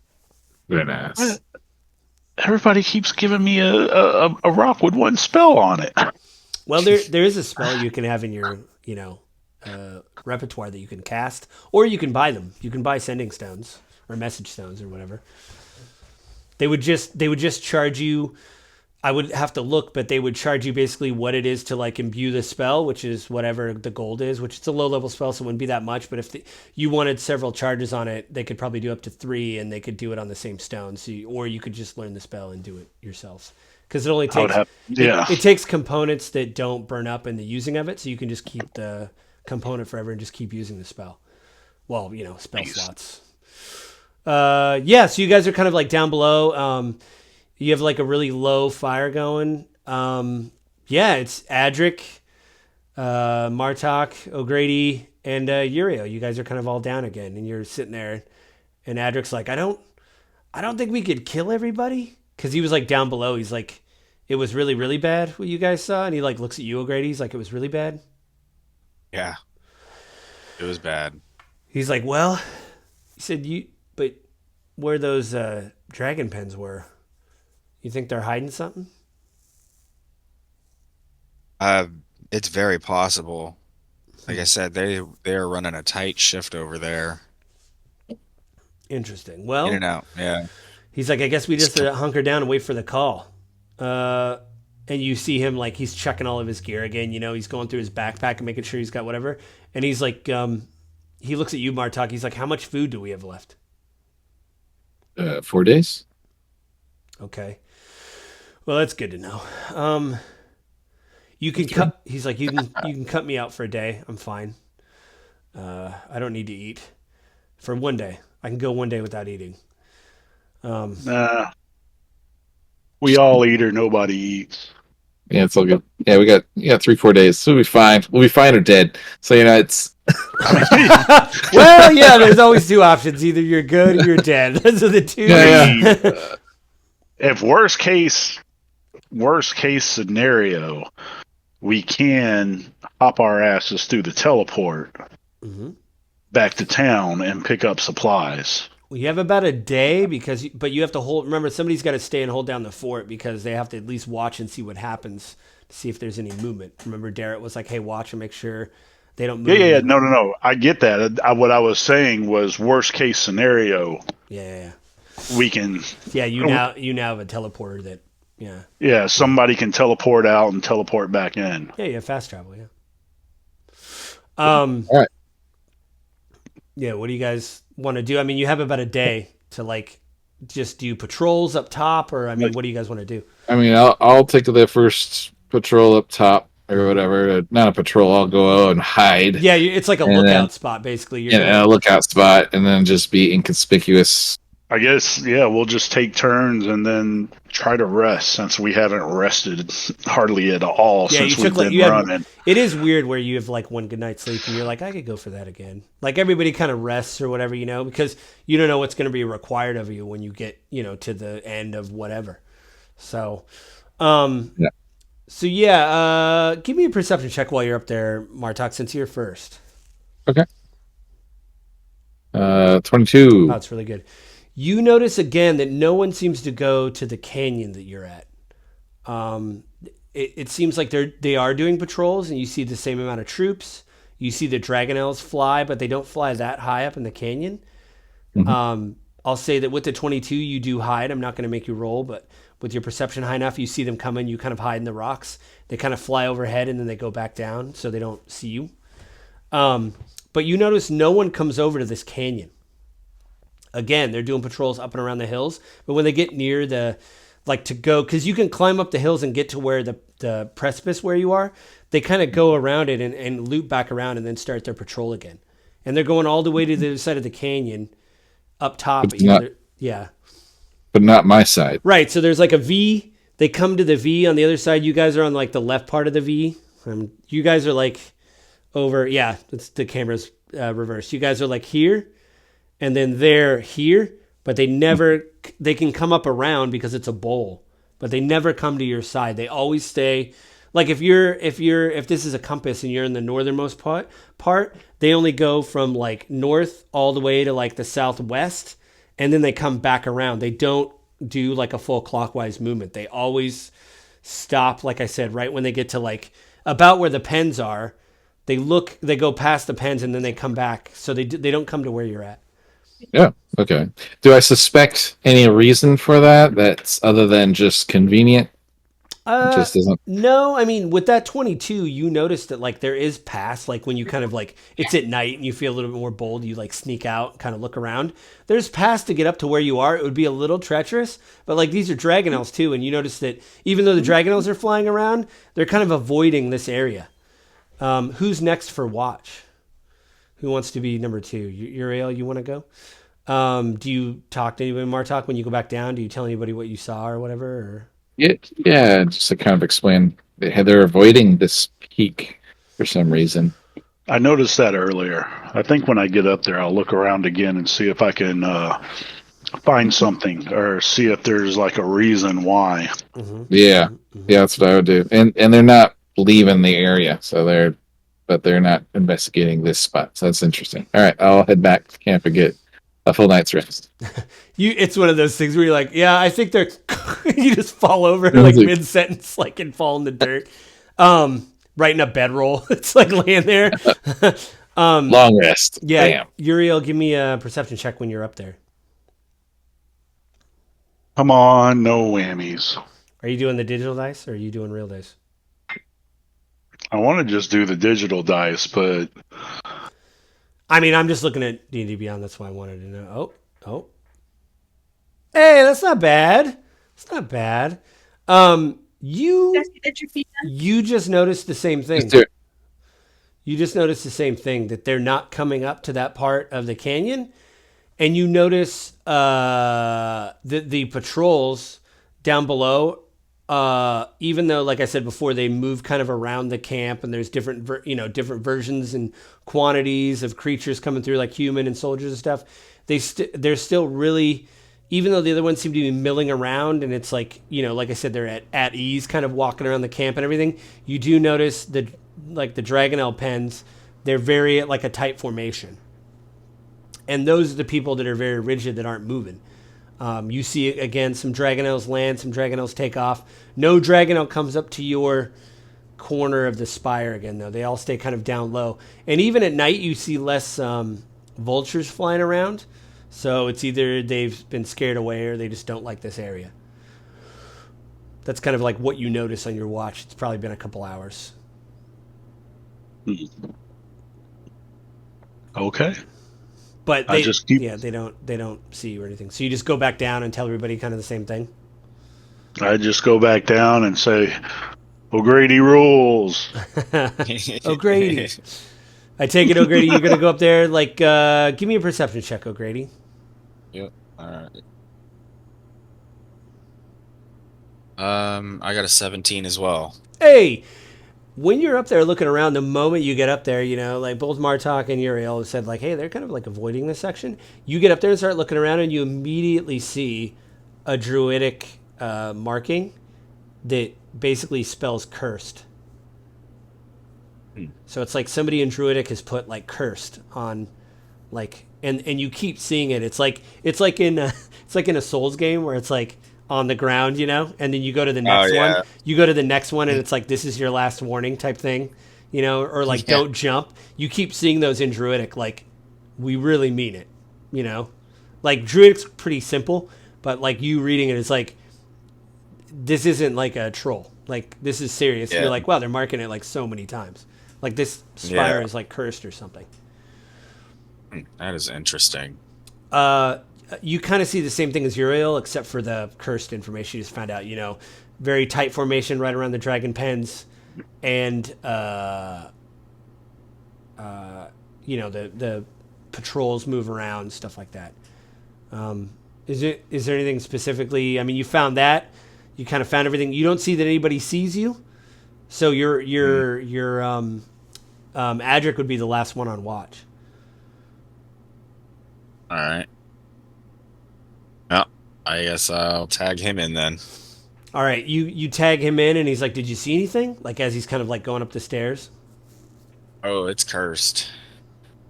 nice. Everybody keeps giving me a rock with one spell on it. Well, there is a spell you can have in your, repertoire that you can cast, or you can buy them. You can buy sending stones or message stones or whatever. They would just charge you. I would have to look, but they would charge you basically what it is to like imbue the spell, which is whatever the gold is, which is a low level spell, so it wouldn't be that much. But if you wanted several charges on it, they could probably do up to 3, and they could do it on the same stone. Or you could just learn the spell and do it yourself. Because it only takes it takes components that don't burn up in the using of it, so you can just keep the component forever and just keep using the spell. Well, spell slots. So you guys are kind of like down below. You have like a really low fire going. It's Adric, Martok, O'Grady, and Uriel. You guys are kind of all down again, and you're sitting there, and Adric's like, I don't think we could kill everybody, because he was like down below. He's like, it was really, really bad what you guys saw, and he like looks at you, O'Grady. He's like, it was really bad. Yeah, it was bad. He's like, well, he said but where those dragon pens were. You think they're hiding something? It's very possible. Like I said, they're running a tight shift over there. Interesting. Well, in and out. Yeah. He's like, I guess we just hunker down and wait for the call. And and you see him like he's checking all of his gear again. You know, he's going through his backpack and making sure he's got whatever. And he's like, he looks at you, Martok. He's like, "How much food do we have left?" 4 days. Okay. Well, that's good to know. You can cut. He's like, you can cut me out for a day. I'm fine. I don't need to eat for one day. I can go one day without eating. Nah, we all eat or nobody eats. Yeah, it's all good. Yeah, we got 3-4 days. So we'll be fine. We'll be fine or dead. So it's Well, yeah, there's always two options. Either you're good or you're dead. Those are the two. Yeah. If worst case scenario, we can hop our asses through the teleport back to town and pick up supplies. Well, you have about a day but you have to hold. Remember, somebody's got to stay and hold down the fort because they have to at least watch and see what happens to see if there's any movement. Remember, Darrett was like, "Hey, watch and make sure they don't move." Yeah. No. I get that. What I was saying was worst case scenario. Yeah. We can. Yeah, you now have a teleporter that. Yeah. Yeah, somebody can teleport out and teleport back in. Yeah, you have fast travel. Yeah. all right. Yeah. What do you guys want to do? I mean, you have about a day to like just do patrols up top, or I mean, what do you guys want to do? I mean, I'll take the first patrol up top or whatever. Not a patrol. I'll go out and hide. Yeah, it's like a lookout spot, basically. You're A lookout spot, and then just be inconspicuous. I guess, yeah, we'll just take turns and then try to rest since we haven't rested hardly at all since we've been running. It is weird where you have like one good night's sleep and you're like, I could go for that again. Like everybody kind of rests or whatever, because you don't know what's going to be required of you when you get, to the end of whatever. So, yeah. So yeah, give me a perception check while you're up there, Martok, since you're first. Okay. 22. Oh, it's really good. You notice again that no one seems to go to the canyon that you're at. It seems like they are doing patrols, and you see the same amount of troops. You see the Dragonlance fly, but they don't fly that high up in the canyon. Mm-hmm. I'll say that with the 22, you do hide. I'm not going to make you roll, but with your perception high enough, you see them coming. You kind of hide in the rocks. They kind of fly overhead, and then they go back down, so they don't see you. But you notice no one comes over to this canyon. Again, they're doing patrols up and around the hills, but when they get near because you can climb up the hills and get to where the precipice where you are, they kind of go around it and loop back around and then start their patrol again. And they're going all the way to the other side of the canyon up top. But not my side. Right, so there's like a V. They come to the V on the other side. You guys are on like the left part of the V. You guys are like over, it's the camera's reversed. You guys are like here. And then they're here, but they can come up around because it's a bowl, but they never come to your side. They always stay, like if this is a compass and you're in the northernmost part, they only go from like north all the way to like the southwest, and then they come back around. They don't do like a full clockwise movement. They always stop, like I said, right when they get to like about where the pens are. They go past the pens and then they come back. So they don't come to where you're at. Yeah. Okay. Do I suspect any reason for that? That's other than just convenient. Just isn't. No, I mean with that 22, you notice that like there is paths. Like when you kind of like it's at night and you feel a little bit more bold, you like sneak out, kind of look around. There's paths to get up to where you are. It would be a little treacherous, but like these are Dragonlance too, and you notice that even though the Dragonlance are flying around, they're kind of avoiding this area. Who's next for watch? Who wants to be number 2? Uriel, you want to go? Do you talk to anybody, Martok, when you go back down? Do you tell anybody what you saw or whatever? Or? Yeah, just to kind of explain. They're avoiding this peak for some reason. I noticed that earlier. I think when I get up there, I'll look around again and see if I can find something or see if there's like a reason why. Mm-hmm. Yeah, that's what I would do. And they're not leaving the area, but they're not investigating this spot. So that's interesting. All right, I'll head back to camp and get a full night's rest. It's one of those things where you're like, yeah, I think they're. You just fall over like mid sentence, like and fall in the dirt, right in a bedroll. It's like laying there. Long rest. Yeah, Bam. Uriel, give me a perception check when you're up there. Come on, no whammies. Are you doing the digital dice or are you doing real dice? I want to just do the digital dice, but I mean, I'm just looking at D&D Beyond. That's why I wanted to know. Oh. Hey, that's not bad. It's not bad. You just noticed the same Let's thing. do it. You just noticed the same thing, that they're not coming up to that part of the canyon, and you notice the patrols down below. Even though, like I said before, they move kind of around the camp, and there's different different versions and quantities of creatures coming through, like human and soldiers and stuff. They're still really, even though the other ones seem to be milling around, and it's like, like I said, they're at ease, kind of walking around the camp and everything. You do notice the Dragonel pens, they're very like a tight formation, and those are the people that are very rigid, that aren't moving. You see again some Dragonels land, some Dragonels take off. No Dragonel comes up to your corner of the spire again, though. They all stay kind of down low, and even at night you see less vultures flying around. So it's either they've been scared away or they just don't like this area. That's kind of like what you notice on your watch. It's probably been a couple hours. okay. But I just keep. they don't see you or anything. So you just go back down and tell everybody kind of the same thing. I just go back down and say, "O'Grady rules." O'Grady. I take it, O'Grady, you're going to go up there. Like, give me a perception check, O'Grady. Yep. All right. I got a 17 as well. Hey, when you're up there looking around, the moment you get up there, like both Martok and Uriel said, like, hey, they're kind of like avoiding this section. You get up there and start looking around, and you immediately see a druidic marking that basically spells cursed. So it's like somebody in Druidic has put like cursed on, like, and you keep seeing it. It's like in a Souls game where it's like on the ground, and then you go to the next one. You go to the next one, and it's like, this is your last warning type thing, or like don't jump. You keep seeing those in Druidic, like, we really mean it, like Druidic's pretty simple, but like you reading it is like, this isn't like a troll, like this is serious. You're like, wow, they're marking it like so many times. Like this spire is like cursed or something. That is interesting. You kind of see the same thing as Uriel, except for the cursed information you just found out. Very tight formation right around the dragon pens, and the patrols move around, stuff like that. Is there anything specifically? I mean, you found that. You kind of found everything. You don't see that anybody sees you. So your Adric would be the last one on watch. All right. Well, I guess I'll tag him in then. All right, you tag him in, and he's like, "Did you see anything?" Like as he's kind of like going up the stairs. Oh, it's cursed.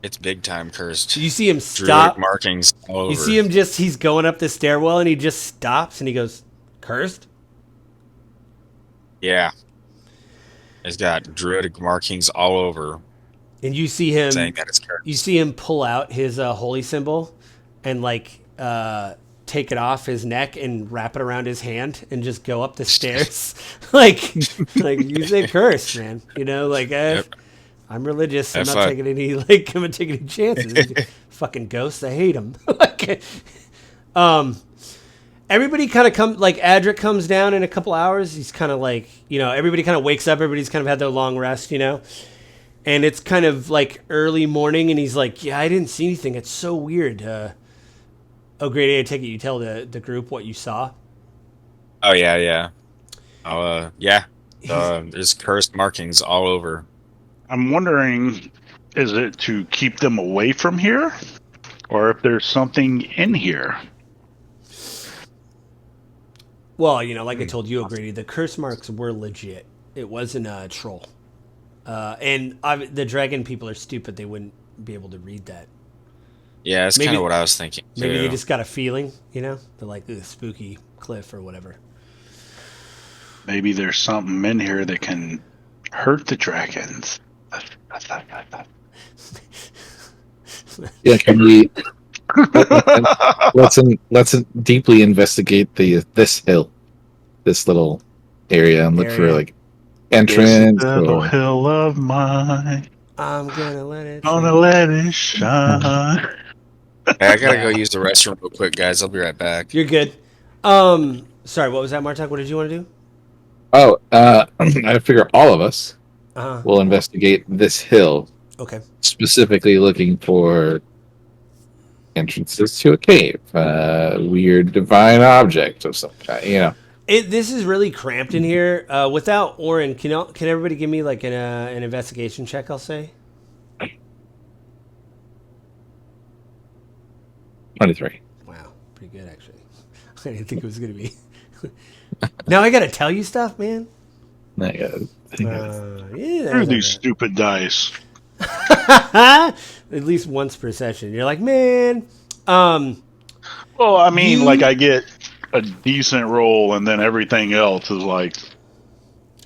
It's big time cursed. You see him stop. Druidic markings all over. You see him he's going up the stairwell, and he just stops, and he goes, "Cursed?" Yeah. It's got druidic markings all over. And you see him saying that it's cursed. You see him pull out his holy symbol and like take it off his neck and wrap it around his hand and just go up the stairs. like you say cursed, man. I'm religious. I'm not taking any chances. Fucking ghosts, I hate them. Everybody kind of Adric comes down in a couple hours. He's kind of like, everybody kind of wakes up. Everybody's kind of had their long rest, and it's kind of like early morning. And he's like, yeah, I didn't see anything. It's so weird. O'Grady, I take it you tell the group what you saw. Oh yeah. There's cursed markings all over. I'm wondering, is it to keep them away from here? Or if there's something in here? Well, like I told you, O'Grady, the curse marks were legit. It wasn't a troll. And the dragon people are stupid. They wouldn't be able to read that. Yeah, that's kind of what I was thinking, too. Maybe they just got a feeling, They're like, spooky cliff or whatever. Maybe there's something in here that can hurt the dragons. Yeah, can we... let's deeply investigate this hill. this little area and look for Area. like This entrance little or hill of mine, I'm gonna let it gonna shine. let it shine. Hey, I gotta go Yeah. use the restroom real quick, guys. I'll be right back. You're good. Sorry, what was that, Martok? What did you want to do? I figure all of us Uh-huh. will investigate this hill, Okay. specifically looking for entrances to a cave, weird divine object of some kind. This is really cramped in here. Without Oren, can everybody give me like an investigation check? I'll say 23. Wow, pretty good actually. I didn't think it was gonna be. Now I gotta tell you stuff, man. I got Yeah, Screw that's these stupid dice. at least once per session. You're like, man. Well, I mean, You- like I get a decent roll, and then everything else is like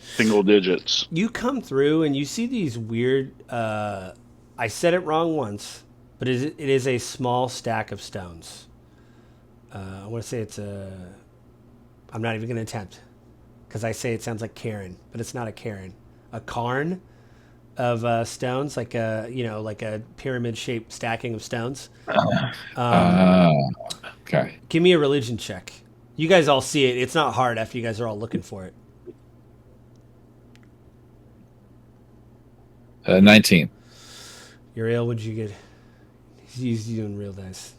single digits. You come through and you see these weird. I said it wrong once, but it is a small stack of stones. I want to say it's a. I'm not even going to attempt because I say it sounds like Karen, but it's not a Karen. A cairn of stones, like a pyramid-shaped stacking of stones. okay. Give me a religion check. You guys all see it. It's not hard after you guys are all looking for it. 19. Uriel, what'd you get? He's doing real dice.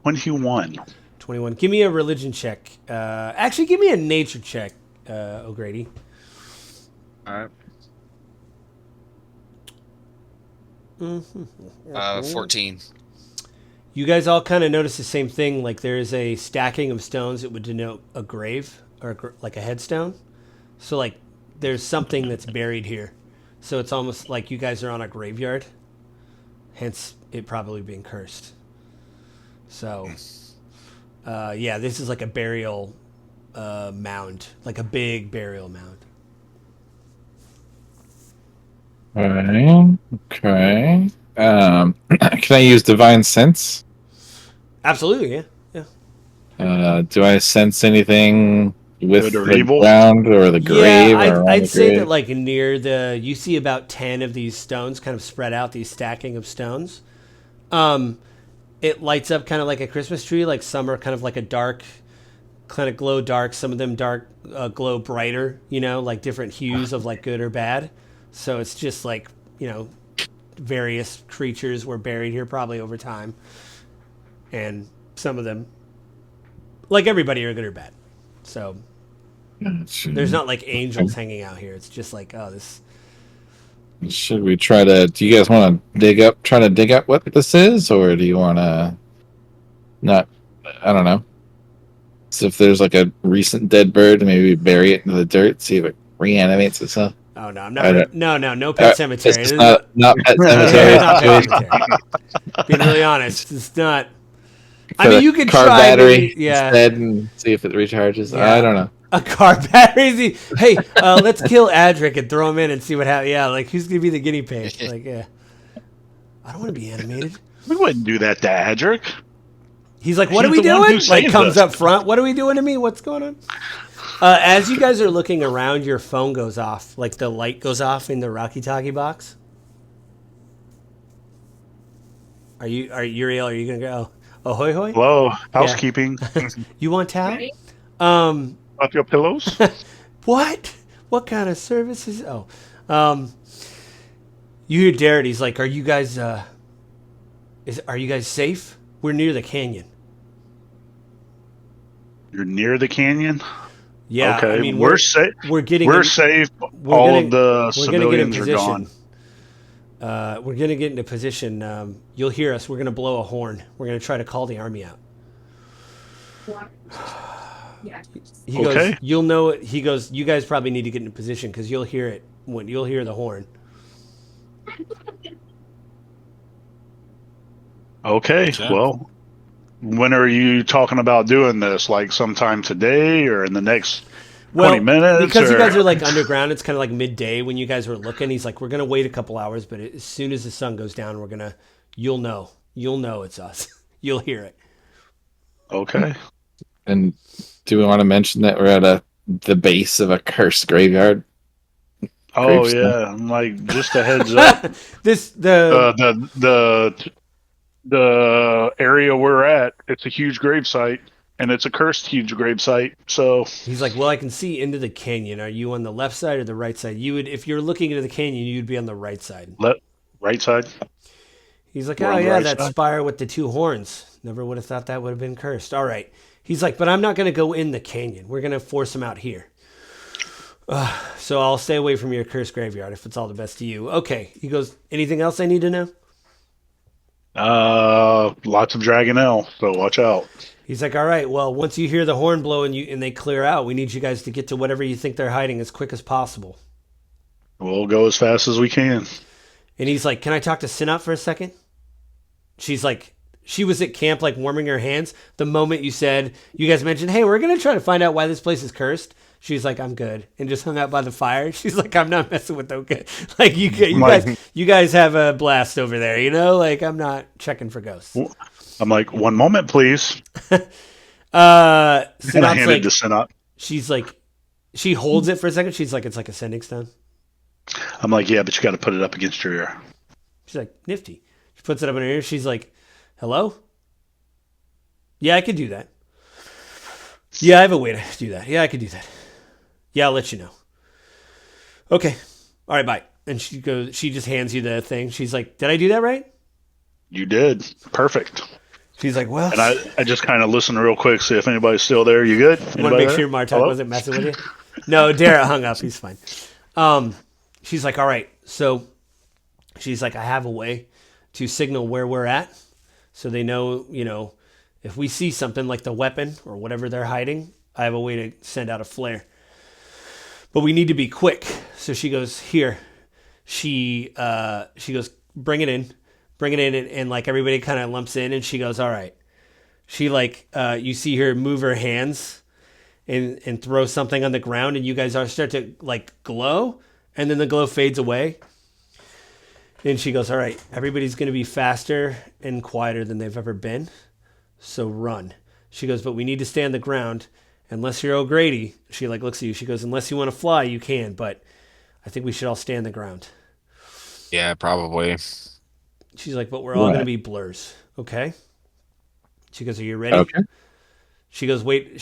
21. 21. Give me a religion check. Actually, give me a nature check, O'Grady. All right. 14. You guys all kind of notice the same thing. Like there is a stacking of stones that would denote a grave or like a headstone. So like there's something that's buried here. So it's almost like you guys are on a graveyard. Hence it probably being cursed. So yeah, this is like a burial mound, like a big burial mound. Alright. Okay. Can I use divine sense? Absolutely, yeah. Do I sense anything with Good or the evil? ground or the grave? Yeah, or I'd the say grave? that like near you see about 10 of these stones kind of spread out, these stacking of stones. It lights up kind of like a Christmas tree. Like some are kind of like a dark, kind of glow dark. Some of them dark, glow brighter. Like different hues of like good or bad. So it's just like various creatures were buried here probably over time, and some of them, like everybody, are good or bad. So there's not like angels hanging out here. It's just like, oh, this. Should we try to? Do you guys want to try to dig up what this is, or do you want to not? I don't know. So if there's like a recent dead bird, maybe bury it in the dirt, see if it reanimates itself. Oh no, I'm not. No Pet Cemetery. It's This is not Pet it's Cemetery. not Pet Cemetery. Being really honest, it's not. I Put mean, a you could car try. battery Maybe, yeah, instead and see if it recharges. Yeah. I don't know. a car battery. Hey, let's kill Adric and throw him in and see what happens. Yeah, like who's gonna be the guinea pig? Like, yeah, I don't want to be animated. We wouldn't do that to Adric. He's like, what He's are we the one doing? who Like saved comes us. up front. What are we doing to me? What's going on? As you guys are looking around, your phone goes off. Like the light goes off in the Rocky Talkie box. Are you Uriel? Are you gonna go? Oh, hoy hoy. Hello, housekeeping. You want towel? Up your pillows. What? What kind of services? Oh, you hear Darrett? He's like, "Are you guys? Are you guys safe? We're near the canyon." You're near the canyon. Yeah, Okay, I mean we're safe. We're getting. We're in- safe. we're All gonna- of the we're gonna get in civilians are position. gone. We're gonna get into position. You'll hear us. We're gonna blow a horn. We're gonna try to call the army out. He goes, Okay. you'll know it. He goes, you guys probably need to get into position because you'll hear it when you'll hear the horn. Okay. Sure. Well, when are you talking about doing this? Like sometime today or in the next 20 minutes? Because you or- guys are like underground, it's kind of like midday when you guys were looking. He's like, we're gonna wait a couple hours, but as soon as the sun goes down, you'll know it's us. You'll hear it. Okay. And do we want to mention that we're at the base of a cursed graveyard? Oh Gravestone. yeah, I'm like, just a heads up. This the The area we're at, it's a huge gravesite, and it's a cursed huge gravesite. So He's like, well, I can see into the canyon. Are you on the left side or the right side? You would, if you're looking into the canyon, you'd be on the right side. right side. He's like, We're oh on the yeah, right that side? spire with the two horns. Never would have thought that would have been cursed. All right. He's like, but I'm not going to go in the canyon. We're going to force him out here. So I'll stay away from your cursed graveyard if it's all the best to you. Okay. He goes, anything else I need to know? Lots of Dragonelle, so watch out. He's like, all right, well, once you hear the horn blow and they clear out, we need you guys to get to whatever you think they're hiding as quick as possible. We'll go as fast as we can. And he's like, can I talk to Sinop for a second? She's like, she was at camp, like warming her hands. The moment you guys mentioned, hey, we're going to try to find out why this place is cursed. She's like, I'm good. And just hung out by the fire. She's like, I'm not messing with okay. Like, you guys have a blast over there, you know? Like, I'm not checking for ghosts. I'm like, one moment, please. And I handed to Sinop. She's like, she holds it for a second. She's like, it's like a sending stone. I'm like, yeah, but you got to put it up against your ear. She's like, nifty. She puts it up in her ear. She's like, hello? Yeah, I could do that. Yeah, I have a way to do that. Yeah, I could do that. Yeah, I'll let you know. Okay. All right, bye. And she just hands you the thing. She's like, did I do that right? You did. Perfect. She's like, well. And I just kind of listened real quick, see if anybody's still there. You good? I want to make sure Martok wasn't messing with you. No, Darrett hung up. He's fine. She's like, all right. So she's like, I have a way to signal where we're at so they know, if we see something like the weapon or whatever they're hiding, I have a way to send out a flare. But we need to be quick. So she goes, here. She goes, bring it in. And like everybody kind of lumps in and she goes, all right. She you see her move her hands and throw something on the ground and you guys start to like glow and then the glow fades away. And she goes, all right, everybody's going to be faster and quieter than they've ever been. So run. She goes, but we need to stay on the ground. Unless you're O'Grady, she looks at you. She goes, unless you want to fly, you can, but I think we should all stay on the ground. Yeah, probably. She's like, but we're all going to be blurs, okay? She goes, are you ready? Okay. She goes, wait.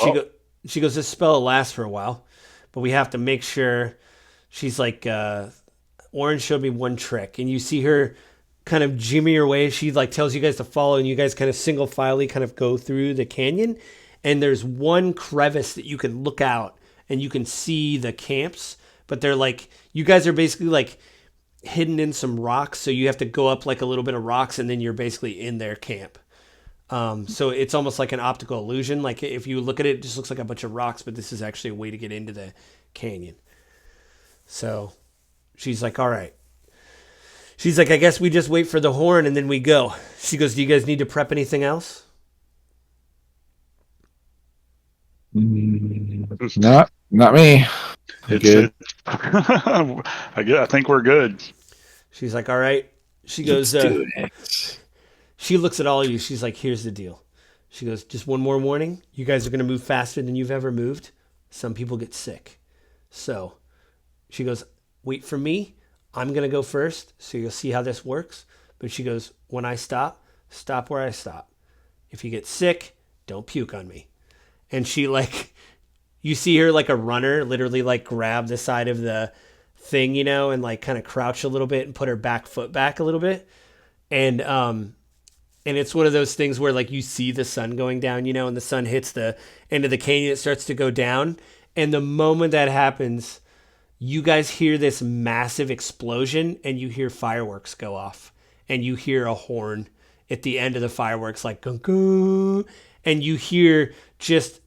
She goes, this spell will last for a while, but we have to make sure. She's like, Orange showed me one trick, and you see her kind of jimmy her way. She tells you guys to follow, and you guys kind of single filely kind of go through the canyon. And there's one crevice that you can look out and you can see the camps, but they're you guys are basically hidden in some rocks. So you have to go up a little bit of rocks and then you're basically in their camp. So it's almost like an optical illusion. Like if you look at it, it just looks like a bunch of rocks, but this is actually a way to get into the canyon. So she's like, all right. She's like, I guess we just wait for the horn and then we go. She goes, do you guys need to prep anything else? Not me. Good. I think we're good. She's like, all right. She goes, Let's do it. she looks at all of you. She's like, here's the deal. She goes, just one more warning. You guys are going to move faster than you've ever moved. Some people get sick. So she goes, wait for me. I'm going to go first. So you'll see how this works. But she goes, when I stop where I stop. If you get sick, don't puke on me. And she you see her like a runner, literally grab the side of the thing, and kind of crouch a little bit and put her back foot back a little bit. And it's one of those things where you see the sun going down, and the sun hits the end of the canyon, it starts to go down. And the moment that happens, you guys hear this massive explosion and you hear fireworks go off and you hear a horn at the end of the fireworks, gung, gung, and you hear just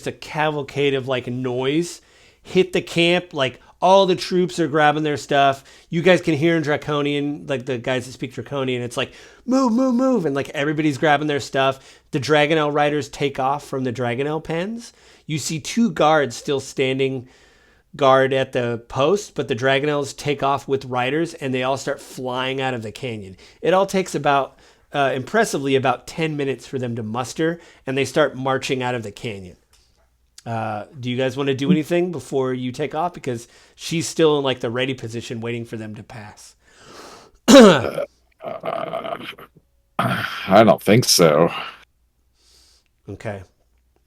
a cavalcade of noise hit the camp. All the troops are grabbing their stuff. You guys can hear in Draconian, the guys that speak Draconian, it's move, move, move. And everybody's grabbing their stuff. The Dragonelle riders take off from the Dragonelle pens. You see two guards still standing guard at the post, but the Dragonelles take off with riders and they all start flying out of the canyon. It all takes impressively about 10 minutes for them to muster, and they start marching out of the canyon. Do you guys want to do anything before you take off? Because she's still in like the ready position, waiting for them to pass. I don't think so. Okay.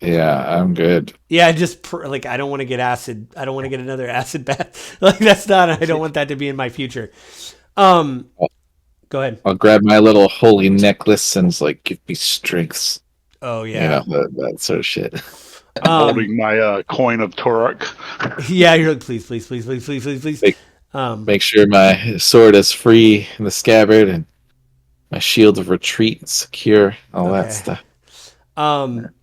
Yeah, I'm good. Yeah, just like I don't want to get acid. I don't want to get another acid bath. Like that's not. I don't want that to be in my future. Go ahead. I'll grab my little holy necklace and like give me strengths. Oh yeah. You know, that sort of shit. Holding my coin of Turok. Yeah, you're like, please, please, please, please, please, please, please. Make sure my sword is free in the scabbard and my shield of retreat secure, all that stuff.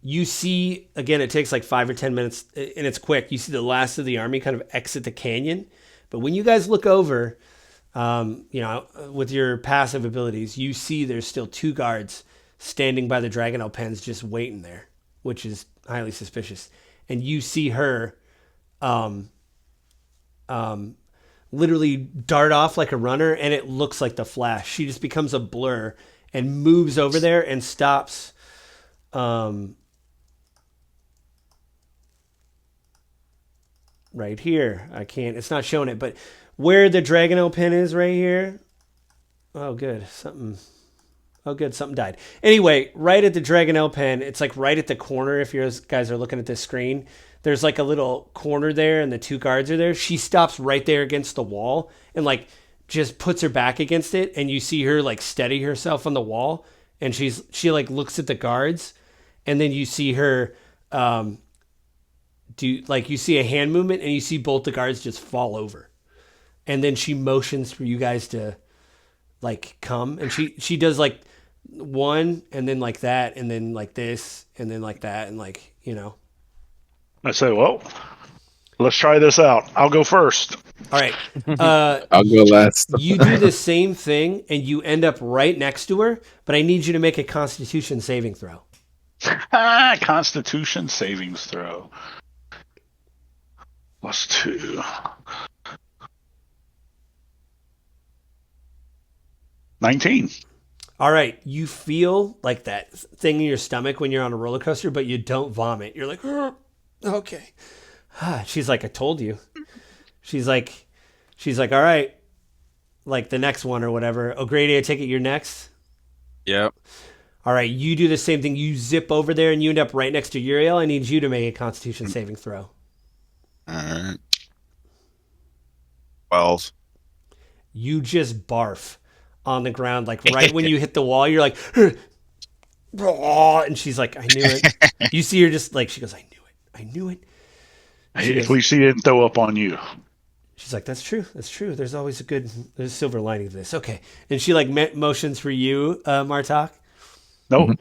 You see, again, it takes like 5 or 10 minutes, and it's quick. You see the last of the army kind of exit the canyon. But when you guys look over, with your passive abilities, you see there's still 2 guards standing by the Dragonel pens just waiting there, which is highly suspicious. And you see her literally dart off like a runner, and it looks like the Flash. She just becomes a blur and moves over there and stops right here. It's not showing it, but where the Dragonel pin is right here. Oh, good. Something died. Anyway, right at the Dragonel pen, it's like right at the corner. If you guys are looking at this screen, there's like a little corner there and the 2 guards are there. She stops right there against the wall and like just puts her back against it. And you see her like steady herself on the wall. And she like looks at the guards. And then you see her you see a hand movement and you see both the guards just fall over. And then she motions for you guys to like come. And she does like one and then like that and then like this and then like that and like, you know. I say, well, let's try this out. I'll go first. All right. I'll go last. You do the same thing and you end up right next to her, but I need you to make a Constitution saving throw. Constitution savings throw. +2. 19. All right. You feel like that thing in your stomach when you're on a roller coaster, but you don't vomit. You're like, okay. She's like, I told you. She's like, all right. Like the next one or whatever. O'Grady, I take it you're next? Yep. All right, you do the same thing. You zip over there and you end up right next to Uriel. I need you to make a Constitution saving throw. All right. 12. You just barf on the ground, like right when you hit the wall. You're like, and she's like, I knew it. You see her just like, she goes, I knew it. At least he didn't throw up on you. She's like, that's true. There's always there's a silver lining to this. Okay. And she like motions for you, Martok. Nope. Mm-hmm.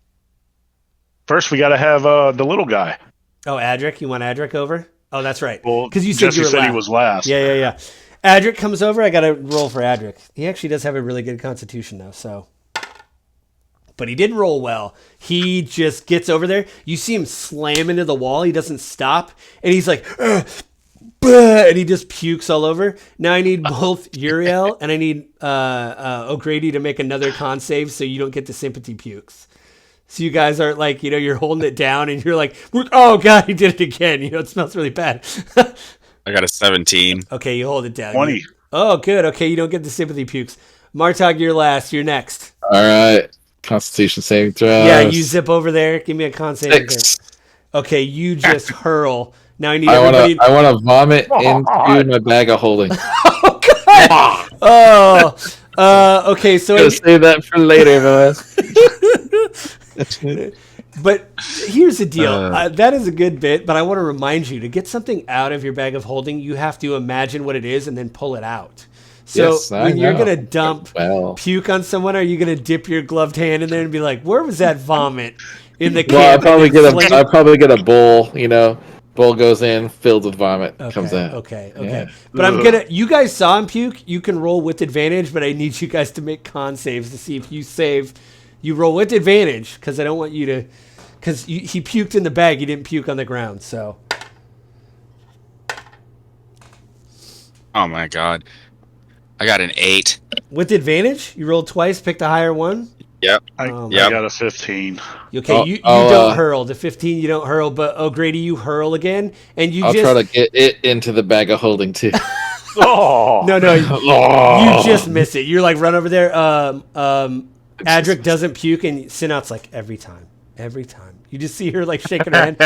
First, we got to have the little guy. Oh, Adric. You want Adric over? Oh, that's right. Well, because you said he was last. Yeah. Adric comes over. I got to roll for Adric. He actually does have a really good constitution, though. So, but he didn't roll well. He just gets over there. You see him slam into the wall. He doesn't stop, and he's like, and he just pukes all over. Now I need both Uriel and I need O'Grady to make another con save so you don't get the sympathy pukes. So you guys are like, you're holding it down and you're like, oh God, he did it again. It smells really bad. I got a 17. Okay, you hold it down. 20. Oh, good. Okay, you don't get the sympathy pukes. Martog, you're last. You're next. All right. Constitution saving throw. Yeah, you zip over there. Give me a con saving throw. 6. Okay, you just hurl. Now I need I everybody. I want to vomit into my bag of holding. Oh God! Okay. So I'm gonna save that for later, man. But here's the deal. That is a good bit, but I want to remind you to get something out of your bag of holding. You have to imagine what it is and then pull it out. So Yes, when you're gonna dump Well. puke on someone, are you gonna dip your gloved hand in there and be like, "Where was that vomit in the Well, camp?" I'll probably get a bowl. Bowl goes in, filled with vomit, comes out. Okay. Yeah. But you guys saw him puke. You can roll with advantage, but I need you guys to make con saves to see if you save. You roll with advantage because I don't want you to, because he puked in the bag. He didn't puke on the ground. So. Oh my God. I got an 8. With advantage, you rolled twice, picked a higher one. I Yep. got a 15. Okay, you I'll, don't hurl. The 15 you don't hurl, but O'Grady, you hurl again, and you I'll just try to get it into the bag of holding too. Oh no, you Oh. just miss it. You're like run over there. Adric doesn't puke, and Sinat's like every time. You just see her like shaking her hand.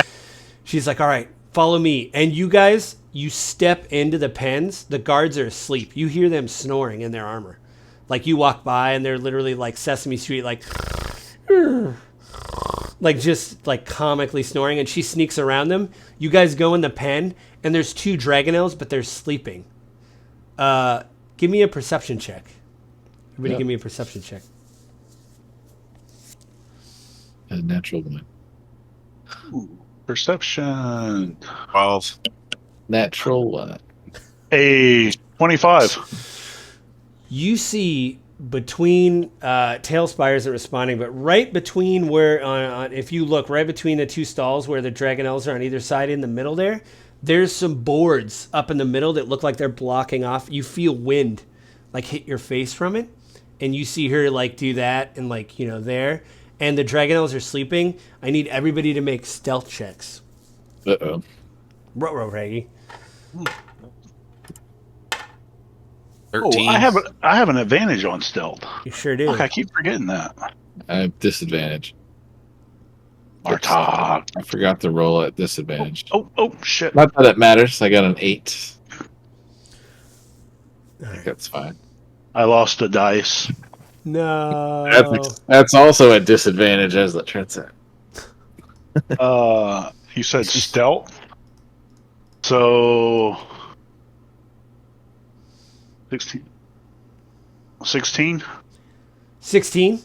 She's like, all right, follow me. And you guys, you step into the pens. The guards are asleep. You hear them snoring in their armor. Like you walk by and they're literally like Sesame Street, like just like comically snoring. And she sneaks around them. You guys go in the pen and there's 2 dragonels, but they're sleeping. Give me a perception check. Everybody give me a perception check. A natural one. perception. 12. Natural one. A 25. You see between Tailspire isn't responding, but right between where, if you look right between the 2 stalls where the Dragonels are on either side in the middle there's some boards up in the middle that look like they're blocking off. You feel wind like hit your face from it, and you see her like do that and like, there. And the Dragonels are sleeping. I need everybody to make stealth checks. Uh-oh. Ruh-roh, Reggie. 13. Oh, I have an advantage on stealth. You sure do. Look, I keep forgetting that. I have disadvantage. Bartok. I forgot to roll at disadvantage. Oh, shit. Not that it matters. I got an 8. I think that's fine. I lost a dice. No. That's also a disadvantage, as it turns out. You said stealth? So... 16? 16? 16?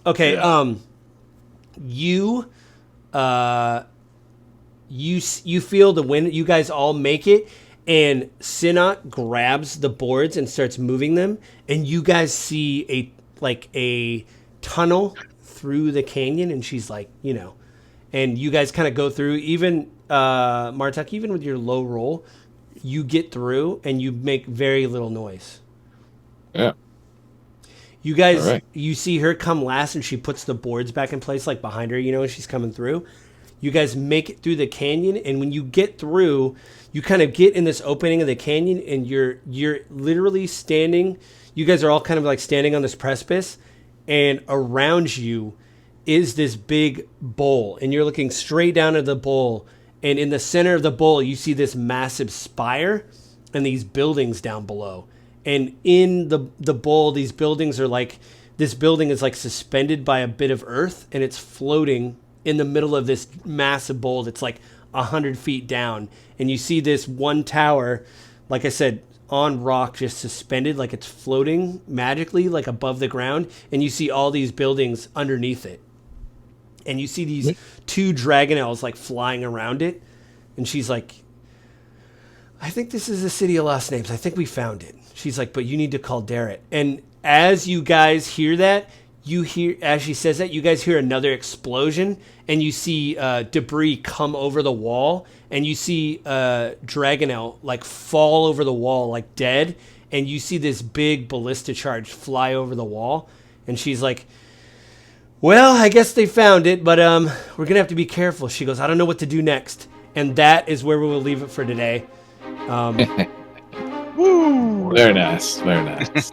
Okay, Yeah. You feel the wind. You guys all make it, and Sinat grabs the boards and starts moving them, and you guys see a tunnel through the canyon, and she's like, and you guys kind of go through. Even Martek, even with your low roll, you get through, and you make very little noise. Yeah. You guys, All right. You see her come last, and she puts the boards back in place, like behind her, as she's coming through. You guys make it through the canyon, and when you get through, you kind of get in this opening of the canyon, and you're literally standing. You guys are all kind of like standing on this precipice, and around you is this big bowl, and you're looking straight down at the bowl, and in the center of the bowl, you see this massive spire and these buildings down below. And in the bowl, these buildings are like, this building is like suspended by a bit of earth, and it's floating in the middle of this massive bowl that's like 100 feet down. And you see this one tower, like I said, on rock, just suspended, like it's floating magically, like above the ground. And you see all these buildings underneath it. And you see these 2 Dragonels like flying around it. And she's like, I think this is the City of Lost Names. I think we found it. She's like, but you need to call Darrett. And as you guys hear that, as she says that, you guys hear another explosion, and you see debris come over the wall, and you see Dragonel like fall over the wall like dead, and you see this big ballista charge fly over the wall, and she's like, well, I guess they found it, but we're gonna have to be careful. She goes, I don't know what to do next. And that is where we will leave it for today. Woo! Very nice. Very nice.